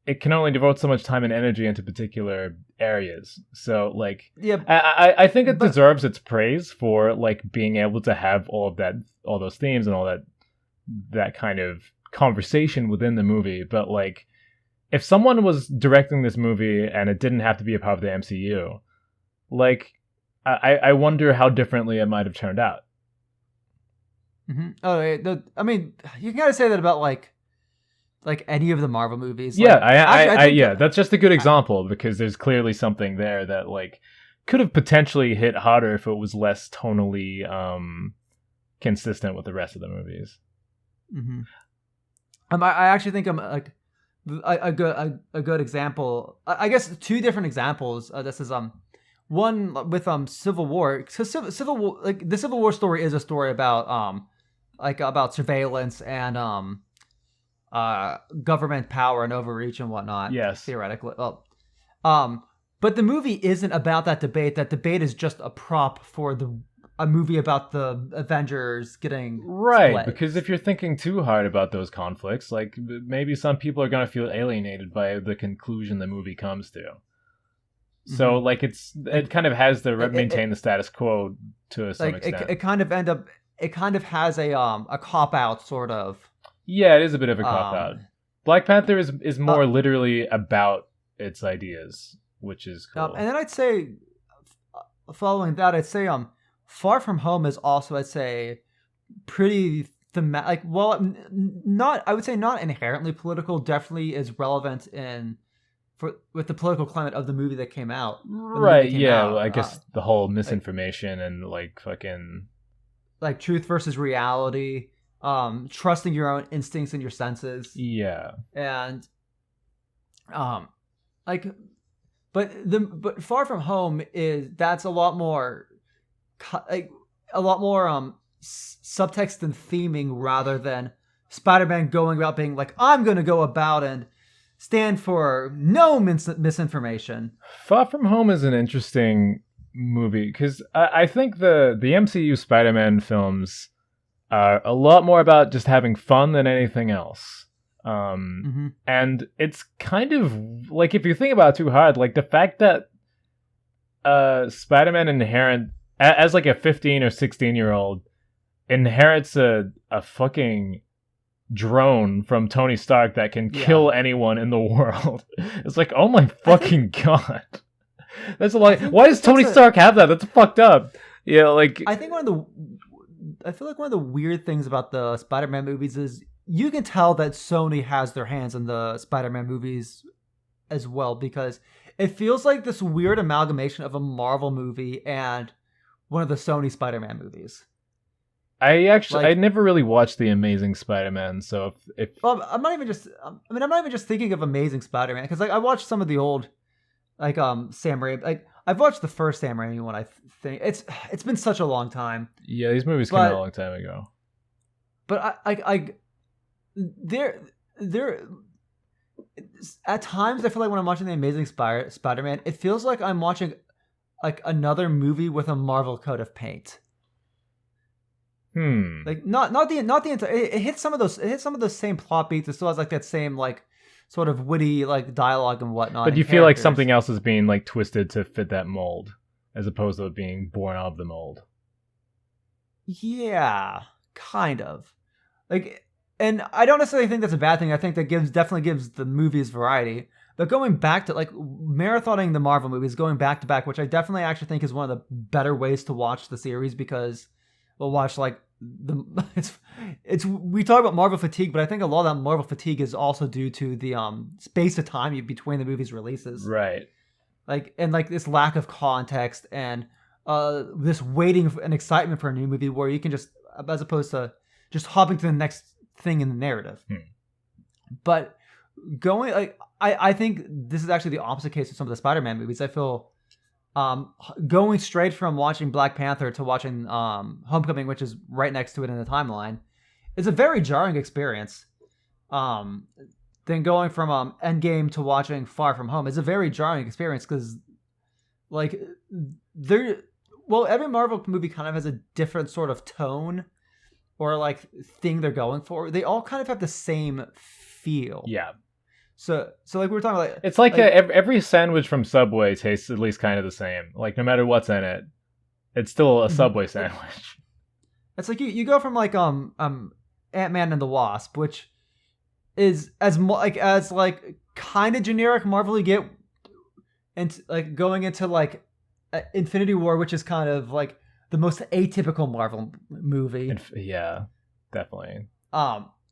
it can only devote so much time and energy into particular areas. So like, Yeah, I think it but- deserves its praise for like being able to have all those themes and all that kind of conversation within the movie. But like, if someone was directing this movie and it didn't have to be a part of the MCU, like, I wonder how differently it might have turned out. Oh, I mean, you can kind of say that about like any of the Marvel movies. Yeah, Like, actually, I think, yeah, that's just a good example because there's clearly something there that like could have potentially hit harder if it was less tonally consistent with the rest of the movies. I actually think I'm like a good example. I guess two different examples. This is one with Civil War. So Civil War, like the Civil War story is a story about about surveillance and government power and overreach and whatnot. Yes. Theoretically. Well, but the movie isn't about that debate. That debate is just a prop for a movie about the Avengers getting Right, split. because if you're thinking too hard about those conflicts, like maybe some people are going to feel alienated by the conclusion the movie comes to. So like it kind of has to maintain the status quo to some extent. It kind of has a cop out sort of. Yeah, it is a bit of a cop out. Black Panther is more literally about its ideas, which is cool. And then I'd say, following that, I'd say Far From Home is also, I'd say, pretty thematic. Like, well, I would say not inherently political. Definitely is relevant with the political climate of the movie that came out. Right? Yeah. Well, I guess the whole misinformation and like fucking like truth versus reality. Trusting your own instincts and your senses. Yeah. And but Far From Home that's a lot more subtext and theming rather than Spider-Man going about being like, I'm going to go about and stand for no misinformation. Far From Home is an interesting movie because I think the MCU Spider-Man films are a lot more about just having fun than anything else. And it's kind of like, if you think about it too hard, like the fact that Spider-Man as like a 15 or 16-year-old inherits a fucking drone from Tony Stark that can kill anyone in the world. It's like, oh my fucking god. That's a lot. Why does Tony Stark have that? That's fucked up. Yeah, like I feel like one of the weird things about the Spider-Man movies is you can tell that Sony has their hands in the Spider-Man movies as well, because it feels like this weird amalgamation of a Marvel movie and one of the Sony Spider-Man movies. I never really watched The Amazing Spider-Man, so if I'm not even just thinking of Amazing Spider-Man, because like I watched some of the old like Sam Raimi, like I've watched the first Sam Raimi one. I think it's been such a long time. Yeah, these movies came out a long time ago. But there at times I feel like when I'm watching The Amazing Spider-Man, it feels like I'm watching like another movie with a Marvel coat of paint. Like not the entire. It hits some of those same plot beats. It still has like that same like sort of witty like dialogue and whatnot. But you feel like something else is being like twisted to fit that mold, as opposed to it being born out of the mold. Yeah, kind of. Like, and I don't necessarily think that's a bad thing. I think that definitely gives the movies variety. But going back to like marathoning the Marvel movies, going back to back, which I definitely actually think is one of the better ways to watch the series, because we'll watch like we talk about Marvel fatigue, but I think a lot of that Marvel fatigue is also due to the space of time between the movies' releases. Right. Like, and like this lack of context and this waiting and excitement for a new movie where you can just, as opposed to just hopping to the next thing in the narrative. But going like I think this is actually the opposite case with some of the Spider-Man movies. I feel going straight from watching Black Panther to watching Homecoming, which is right next to it in the timeline, is a very jarring experience. Then going from Endgame to watching Far From Home is a very jarring experience, because like every Marvel movie kind of has a different sort of tone or like thing they're going for. They all kind of have the same feel. Yeah. So like we were talking about, It's like every sandwich from Subway tastes at least kind of the same. Like no matter what's in it, it's still a Subway sandwich. it's like you go from like Ant-Man and the Wasp, which is as kind of generic Marvel you get, and like going into like Infinity War, which is kind of like the most atypical Marvel movie. Yeah, definitely.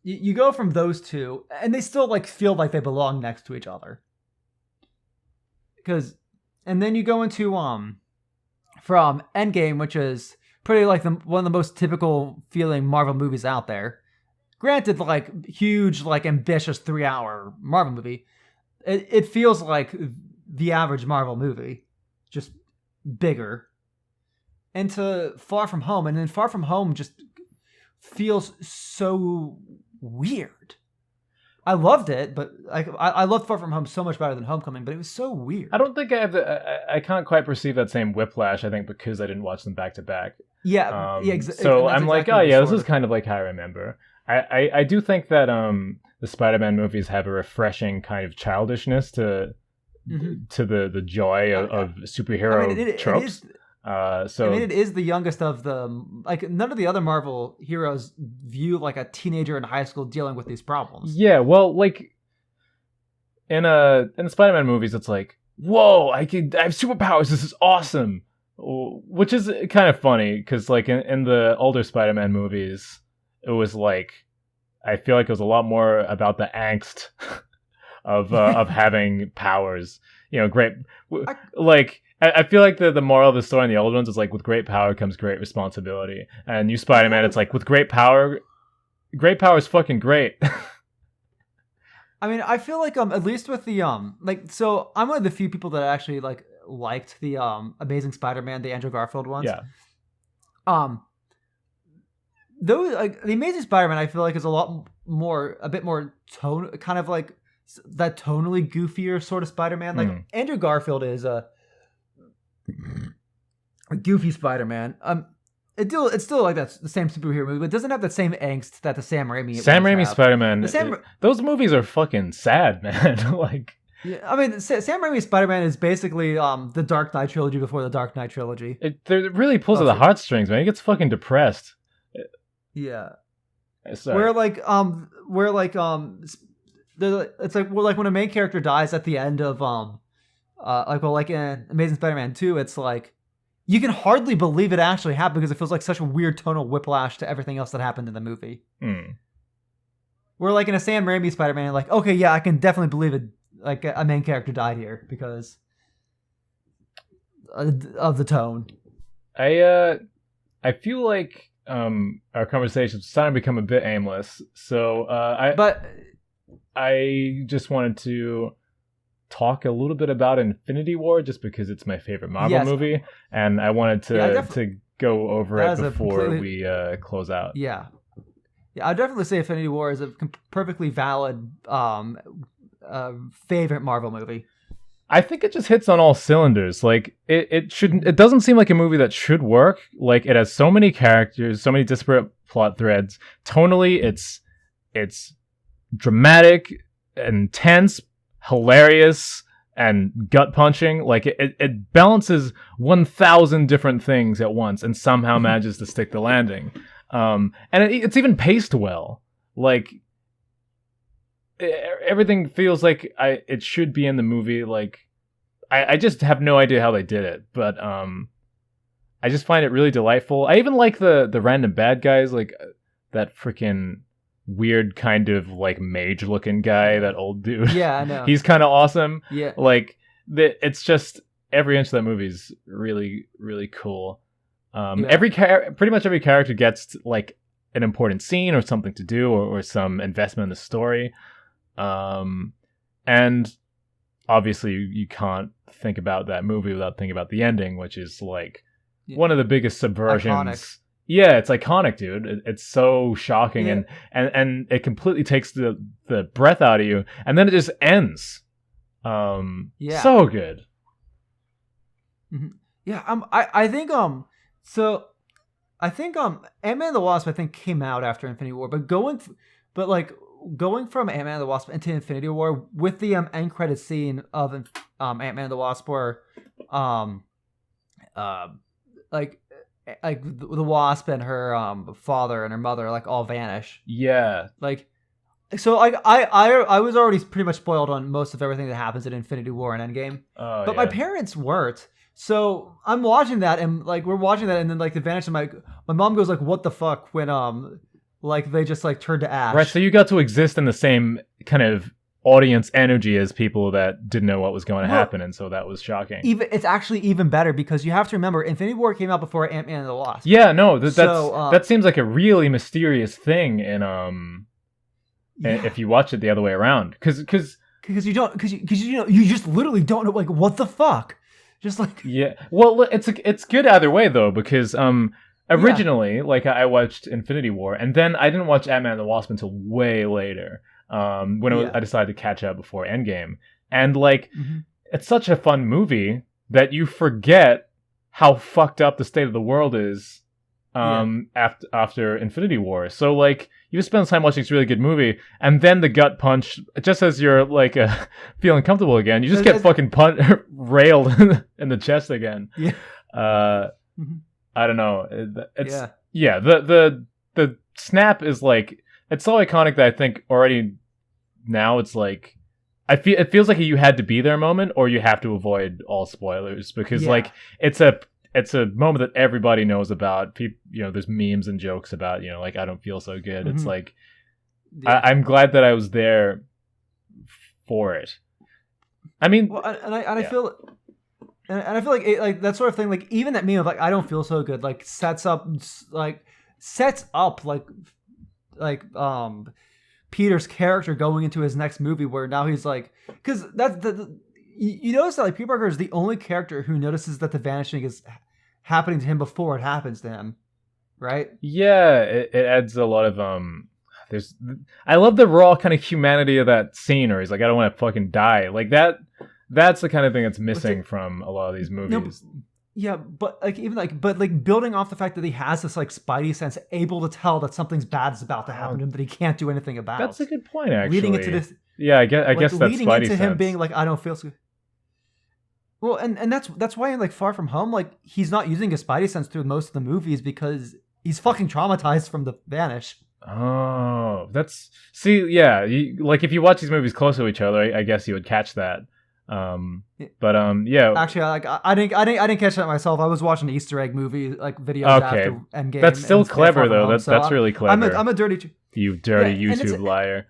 You go from those two, and they still like feel like they belong next to each other. And then you go into from Endgame, which is pretty like one of the most typical feeling Marvel movies out there. Granted, like huge, like ambitious 3-hour Marvel movie, it feels like the average Marvel movie, just bigger. Into Far From Home, and then Far From Home just feels so weird. I loved it, but I loved Far From Home so much better than Homecoming, but it was so weird. I don't think I have I can't quite perceive that same whiplash. I think because I didn't watch them back to back. Yeah, so I'm like, oh yeah, this is kind of like how I remember. I do think that the Spider-Man movies have a refreshing kind of childishness to the joy of superhero tropes. It is the youngest of them. Like none of the other Marvel heroes view like a teenager in high school dealing with these problems. Yeah, well, like in the Spider-Man movies, it's like, whoa, I have superpowers. This is awesome. Which is kind of funny because like in the older Spider-Man movies, it was like I feel like it was a lot more about the angst of having powers. You know, great I feel like the moral of the story in the old ones is like with great power comes great responsibility, and New Spider-Man it's like with great power is fucking great. I mean, I feel like at least with the so I'm one of the few people that actually liked the Amazing Spider-Man, the Andrew Garfield ones. Yeah. Those the Amazing Spider-Man I feel like is a bit more tone, kind of like that tonally goofier sort of Spider-Man. Like Andrew Garfield is a goofy Spider-Man. It's still like that's the same superhero movie, but it doesn't have the same angst that the Sam Raimi Spider-Man. Those movies are fucking sad, man. Like, yeah, I mean, Sam Raimi's Spider-Man is basically the Dark Knight trilogy before the Dark Knight trilogy. It really pulls at the heartstrings, man. He gets fucking depressed. Yeah. Sorry. It's like when a main character dies at the end of in Amazing Spider-Man 2, it's like you can hardly believe it actually happened because it feels like such a weird tonal whiplash to everything else that happened in the movie. Where like in a Sam Raimi Spider-Man, like, okay, yeah, I can definitely believe it. Like a main character died here because of the tone. I feel like our conversation's starting to become a bit aimless. So I just wanted to talk a little bit about Infinity War just because it's my favorite Marvel movie, and I wanted to go over it before we close out. Yeah, I'd definitely say Infinity War is a perfectly valid favorite Marvel movie. I think it just hits on all cylinders. Like it doesn't seem like a movie that should work. Like it has so many characters, so many disparate plot threads. Tonally, it's dramatic, intense, hilarious, and gut punching. Like it balances 1,000 different things at once and somehow manages to stick the landing. And it's even paced well. Like everything feels like it should be in the movie. Like I just have no idea how they did it, but I just find it really delightful. I even like the random bad guys, like that freaking weird kind of like mage looking guy, that old dude. Yeah, I know. He's kind of awesome. Yeah, like it's just every inch of that movie is really, really cool. Pretty much every character gets like an important scene or something to do or some investment in the story. And obviously you can't think about that movie without thinking about the ending, which is like one of the biggest subversions. Iconic. Yeah, it's iconic, dude. It's so shocking, and it completely takes the breath out of you, and then it just ends. So good. Mm-hmm. Yeah, I think Ant-Man and the Wasp I think came out after Infinity War, but going from Ant-Man and the Wasp into Infinity War with the end credit scene of Ant-Man and the Wasp, where like the Wasp and her father and her mother like all vanish. Yeah. Like, so I was already pretty much spoiled on most of everything that happens in Infinity War and Endgame. But my parents weren't. So I'm watching that, and like we're watching that, and then like the vanish, and my mom goes like, "What the fuck?" When like they just like turned to ash. Right. So you got to exist in the same kind of audience energy as people that didn't know what was going to happen, and so that was shocking. It's actually even better because you have to remember Infinity War came out before Ant-Man and the Wasp. Yeah. No. That seems like a really mysterious thing in if you watch it the other way around, because you just literally don't know, like, what the fuck. Just like, yeah, well, it's good either way though, because originally like I watched Infinity War, and then I didn't watch Ant-Man and the Wasp until way later, when I decided to catch up before Endgame, and like it's such a fun movie that you forget how fucked up the state of the world is after Infinity War. So like you spend time watching this really good movie, and then the gut punch, just as you're like feeling comfortable again, you just get fucking railed in the chest again. Yeah. I don't know. The snap is like, it's so iconic that I think already now it's like, it feels like a you had to be there moment, or you have to avoid all spoilers, because like it's a moment that everybody knows about. People, there's memes and jokes about, like, I don't feel so good. It's like, I'm glad that I was there for it. I mean, well, I feel like that sort of thing, like even that meme of like, I don't feel so good, like sets up Peter's character going into his next movie, where now he's like, because that's you notice that like Peter Parker is the only character who notices that the vanishing is happening to him before it happens to him, right? Yeah, it adds a lot of I love the raw kind of humanity of that scene, where he's like, I don't want to fucking die, like that. That's the kind of thing that's missing from a lot of these movies. No, but building off the fact that he has this like spidey sense, able to tell that something's bad is about to happen to him, that he can't do anything about. That's a good point, actually. Leading into this, I guess that's leading spidey into sense. him being like, I don't feel so. Well, and that's why in like Far From Home, like he's not using his spidey sense through most of the movies, because he's fucking traumatized from the vanish. Oh, like if you watch these movies close to each other, I guess you would catch that. Yeah. Actually, I didn't catch that myself. I was watching Easter egg movie like videos after Endgame. That's still clever though. That's really clever. I'm a dirty. You dirty YouTube liar.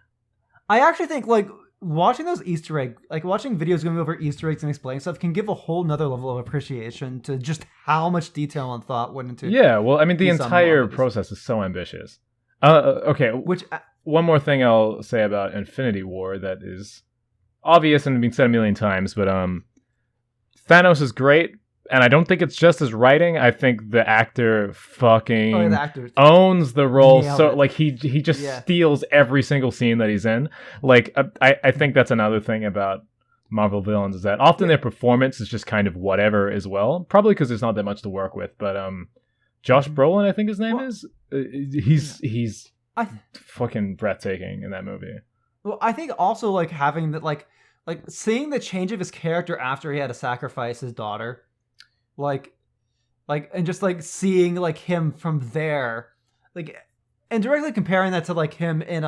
I actually think like watching those Easter egg, like watching videos going over Easter eggs and explaining stuff, can give a whole nother level of appreciation to just how much detail and thought went into. Yeah, well, I mean, the entire process is so ambitious. Okay. One more thing I'll say about Infinity War that is obvious and been said a million times, but Thanos is great, and I don't think it's just his writing. I think the actor fucking owns the role. So like he just steals every single scene that he's in. Like I think that's another thing about Marvel villains, is that often their performance is just kind of whatever as well. Probably because there's not that much to work with. But Josh Brolin, I think his name is. He's fucking breathtaking in that movie. Well, I think also like having that like seeing the change of his character after he had to sacrifice his daughter, like and just like seeing like him from there, like, and directly comparing that to like him in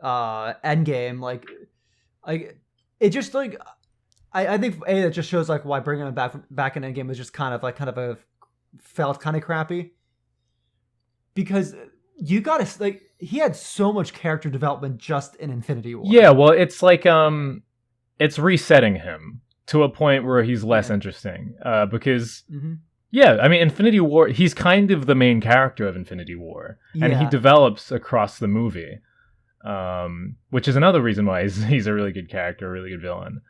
Endgame, like it just like I think that just shows like why bringing him back in Endgame was just kind of felt kind of crappy, because you gotta like, he had so much character development just in Infinity War. Yeah, well, it's like it's resetting him to a point where he's less interesting. Because I mean, Infinity War, he's kind of the main character of Infinity War, and he develops across the movie, which is another reason why he's a really good character, a really good villain.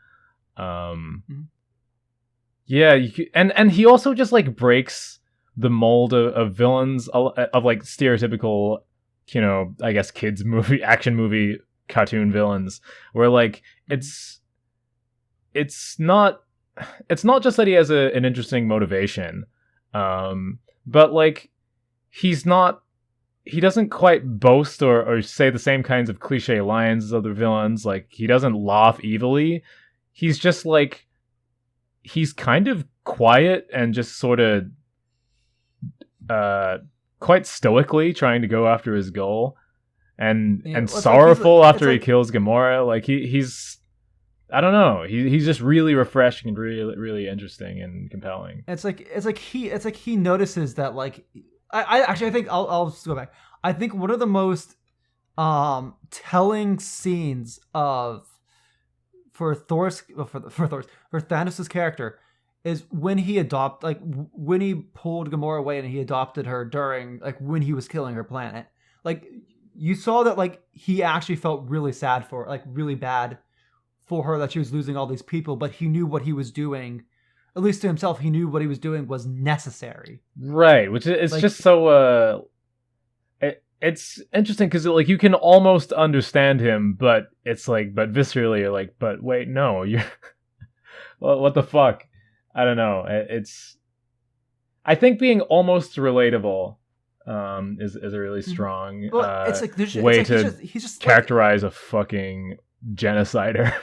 Yeah, and he also just like breaks the mold of villains, of like stereotypical, I guess kids movie, action movie, cartoon villains, where like it's not just that he has an interesting motivation, but like he's not he doesn't quite boast or say the same kinds of cliche lines as other villains. Like, he doesn't laugh evilly. He's just like, he's kind of quiet and just sort of quite stoically trying to go after his goal, and sorrowful after he kills Gamora. Like, he's I don't know. He's just really refreshing and really really interesting and compelling. It's like he notices that, like, I think I'll just go back. I think one of the most telling scenes for Thanos' character is when he when he pulled Gamora away and he adopted her during, like, when he was killing her planet. Like, you saw that, like, he actually felt really sad for, like, really bad for her that she was losing all these people, but he knew what he was doing. At least to himself, he knew what he was doing was necessary. Right, which is like, just so it's interesting because, like, you can almost understand him, but it's like, but viscerally you're like, but wait, no, you're well, what the fuck? I don't know. I think being almost relatable is a really strong it's like, way it's like to he's just characterize a fucking genocider.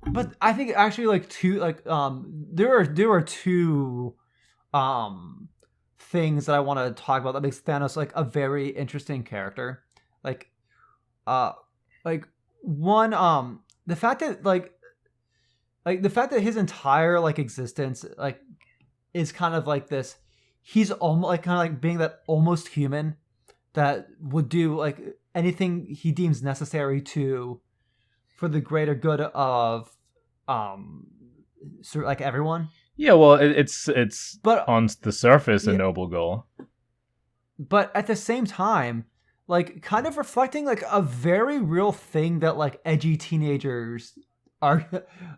But I think actually, like, there are two things that I want to talk about that makes Thanos, like, a very interesting character. Like one, the fact that the fact that his entire, like, existence, like, is kind of like this. He's almost, like, kind of like being that almost human that would do, like, anything he deems necessary for the greater good of like, everyone. Yeah, well, it's but on the surface a noble goal, but at the same time, like, kind of reflecting, like, a very real thing that, like, edgy teenagers are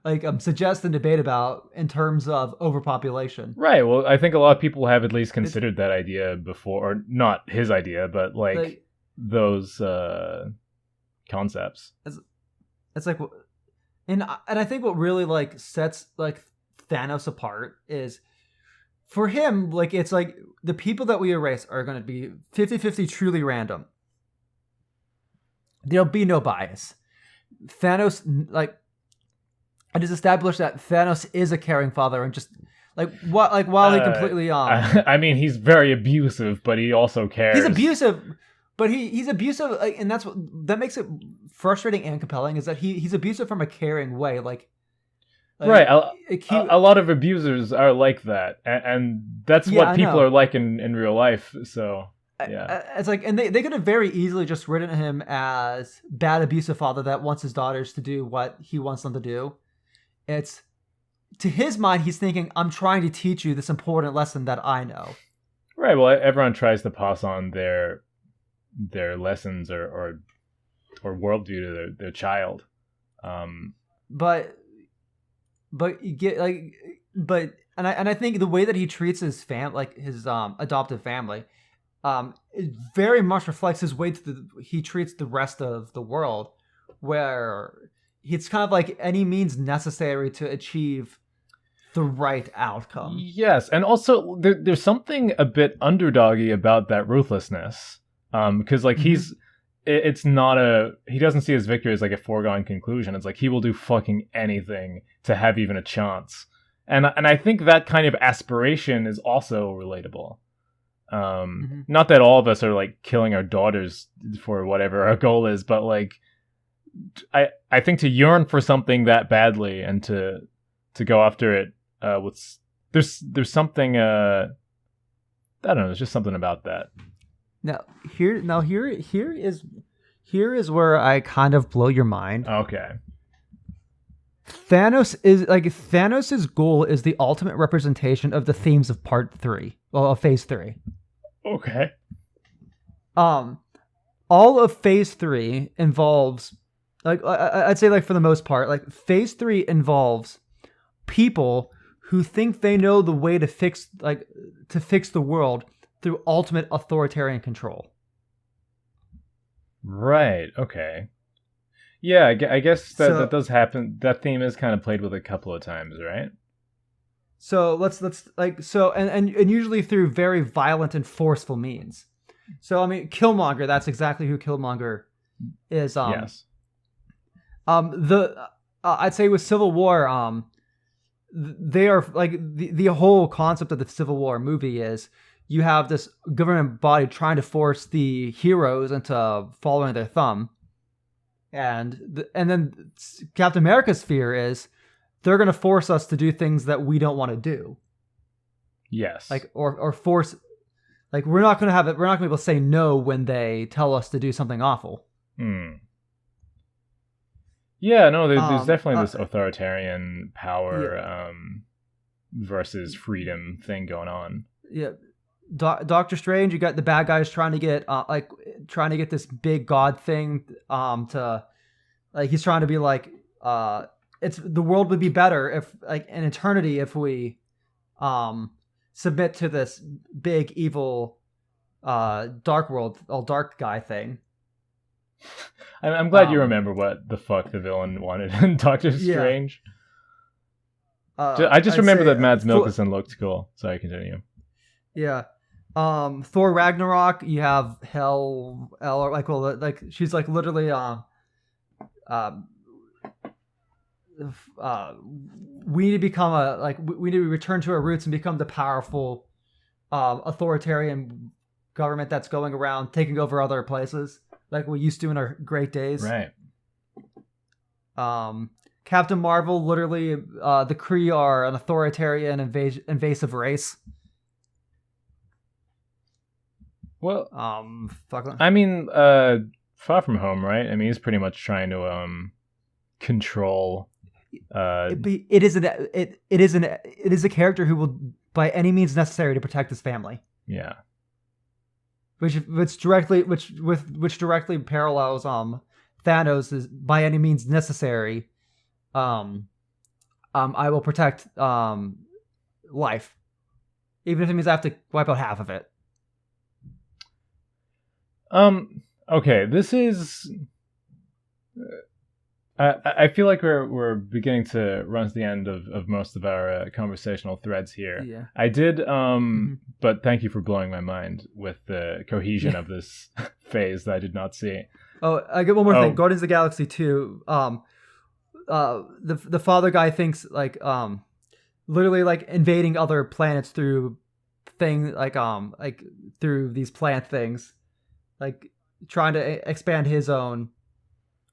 like suggest and debate about in terms of overpopulation. Right. Well, I think a lot of people have at least considered that idea before, or not his idea, but like those concepts. It's like, and I think what really, like, sets, like, Thanos apart is, for him, like, it's like the people that we erase are going to be 50-50 truly random. There'll be no bias. Thanos, like, I just established that Thanos is a caring father, and just while he completely I mean, he's very abusive, but he also cares. He's abusive. But he's abusive, like, and that makes it frustrating and compelling, is that he's abusive from a caring way, like right. A lot of abusers are like that, and that's what people are like in real life. So yeah, it's like, and they could have very easily just written him as bad abusive father that wants his daughters to do what he wants them to do. It's, to his mind, he's thinking, I'm trying to teach you this important lesson that I know. Right. Well, everyone tries to pass on their lessons or worldview to their child, but you get, like, and I think the way that he treats his his adoptive family, it very much reflects his way he treats the rest of the world, where it's kind of like any means necessary to achieve the right outcome. Yes, and also there's something a bit underdoggy about that ruthlessness. Because, like, he doesn't see his victory as, like, a foregone conclusion. It's like he will do fucking anything to have even a chance. And I think that kind of aspiration is also relatable. Not that all of us are, like, killing our daughters for whatever our goal is, but, like, I think to yearn for something that badly and to go after it there's something I don't know, there's just something about that. Here is where I kind of blow your mind. Okay. Thanos's goal is the ultimate representation of the themes of of Phase 3. Okay. All of Phase 3 involves, like, I'd say, like, for the most part, like, Phase 3 involves people who think they know the way to fix the world through ultimate authoritarian control. Right. Okay. Yeah, I guess that does happen. That theme is kind of played with a couple of times, right? So let's and usually through very violent and forceful means. So I mean, Killmonger. That's exactly who Killmonger is. Yes. I'd say with Civil War, they are like the whole concept of the Civil War movie is you have this government body trying to force the heroes into following their thumb, and then Captain America's fear is they're going to force us to do things that we don't want to do. Yes. Like or force, like we're not going to be able to say no when they tell us to do something awful. Yeah, no, there's definitely this authoritarian power versus freedom thing going on. Yeah. Doctor Strange, you got the bad guys trying to get this big god thing to, like, he's trying to be like it's the world would be better if, like, in eternity, if we submit to this big evil dark world, all dark guy thing. I'm glad you remember what the fuck the villain wanted in Doctor Strange. I just remember that Mads Mikkelsen looked cool. Sorry, continue. Yeah. Thor Ragnarok, you have she's like literally we need to become we need to return to our roots and become the powerful authoritarian government that's going around taking over other places like we used to in our great days. Right. Captain Marvel, literally the Kree are an authoritarian invasive race. Well, fuck. I mean, Far From Home, right? I mean, he's pretty much trying to control. It is a character who will, by any means necessary, to protect his family. Yeah. Which directly parallels Thanos is by any means necessary. I will protect life, even if it means I have to wipe out half of it. Okay, this is. I feel like we're beginning to run to the end of most of our conversational threads here. Yeah. I did, but thank you for blowing my mind with the cohesion of this phase that I did not see. Oh, I get one more thing. Guardians of the Galaxy 2. The father guy thinks like literally like invading other planets through through these plant things, like trying to expand his own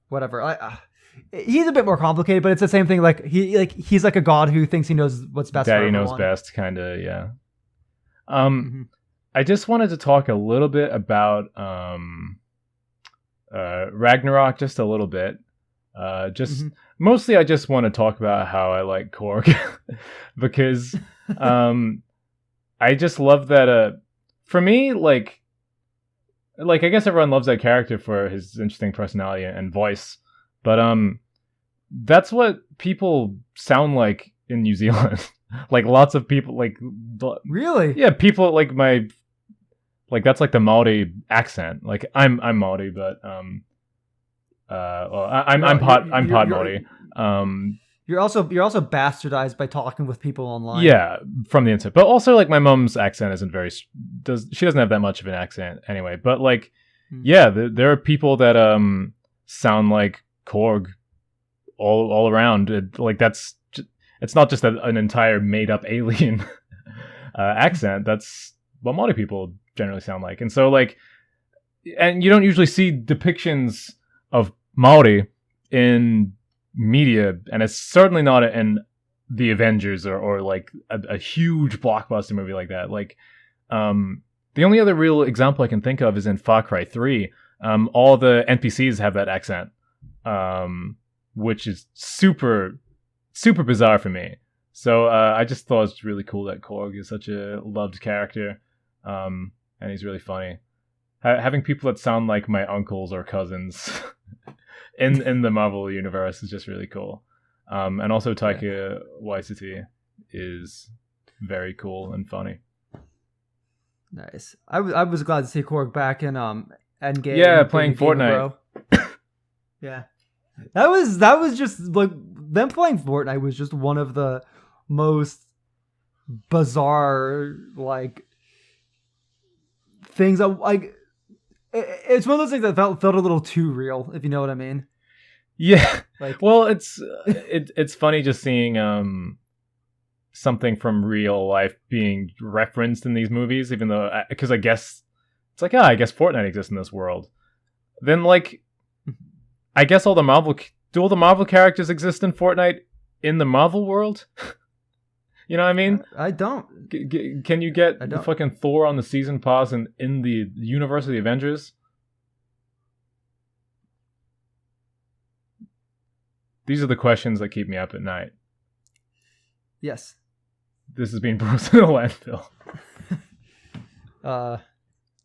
whatever. He's a bit more complicated, but it's the same thing. He's like a god who thinks he knows what's best. Daddy for everyone. knows best, kind of. Yeah. I just wanted to talk a little bit about Ragnarok, just a little bit. Mostly, I just want to talk about how I like Korg because I just love that. For me, like I guess everyone loves that character for his interesting personality and voice. But that's what people sound like in New Zealand. Like lots of people, like really, yeah, people like that's like the Maori accent. Like I'm Maori, but I'm pod Maori. You're also bastardized by talking with people online. Yeah, from the internet. But also like my mom's accent isn't she doesn't have that much of an accent anyway. But like, yeah, there are people that sound like Korg all around. It's not just an entire made up alien accent. That's what Maori people generally sound like. And so like, and you don't usually see depictions of Maori in media, and it's certainly not in the Avengers or like a huge blockbuster movie like that. Like, the only other real example I can think of is in Far Cry 3. All the NPCs have that accent. Which is super, super bizarre for me. So I just thought it's really cool that Korg is such a loved character, and he's really funny. Having people that sound like my uncles or cousins in the Marvel universe is just really cool. And also Taika Waititi is very cool and funny. Nice. I was glad to see Korg back in Endgame. Yeah, playing Fortnite. Yeah. That was just like them playing Fortnite was just one of the most bizarre like things that like It's one of those things that felt a little too real, if you know what I mean. Yeah. Like, Well, it's funny just seeing something from real life being referenced in these movies, even though because I guess it's like I guess Fortnite exists in this world. Then like I guess all the Marvel characters exist in Fortnite in the Marvel world? You know what I mean? I don't. Can you get I the don't. fucking Thor on the season pass in the universe of the Avengers? These are the questions that keep me up at night. Yes. This is being brought to the landfill.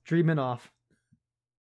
Dreaming off.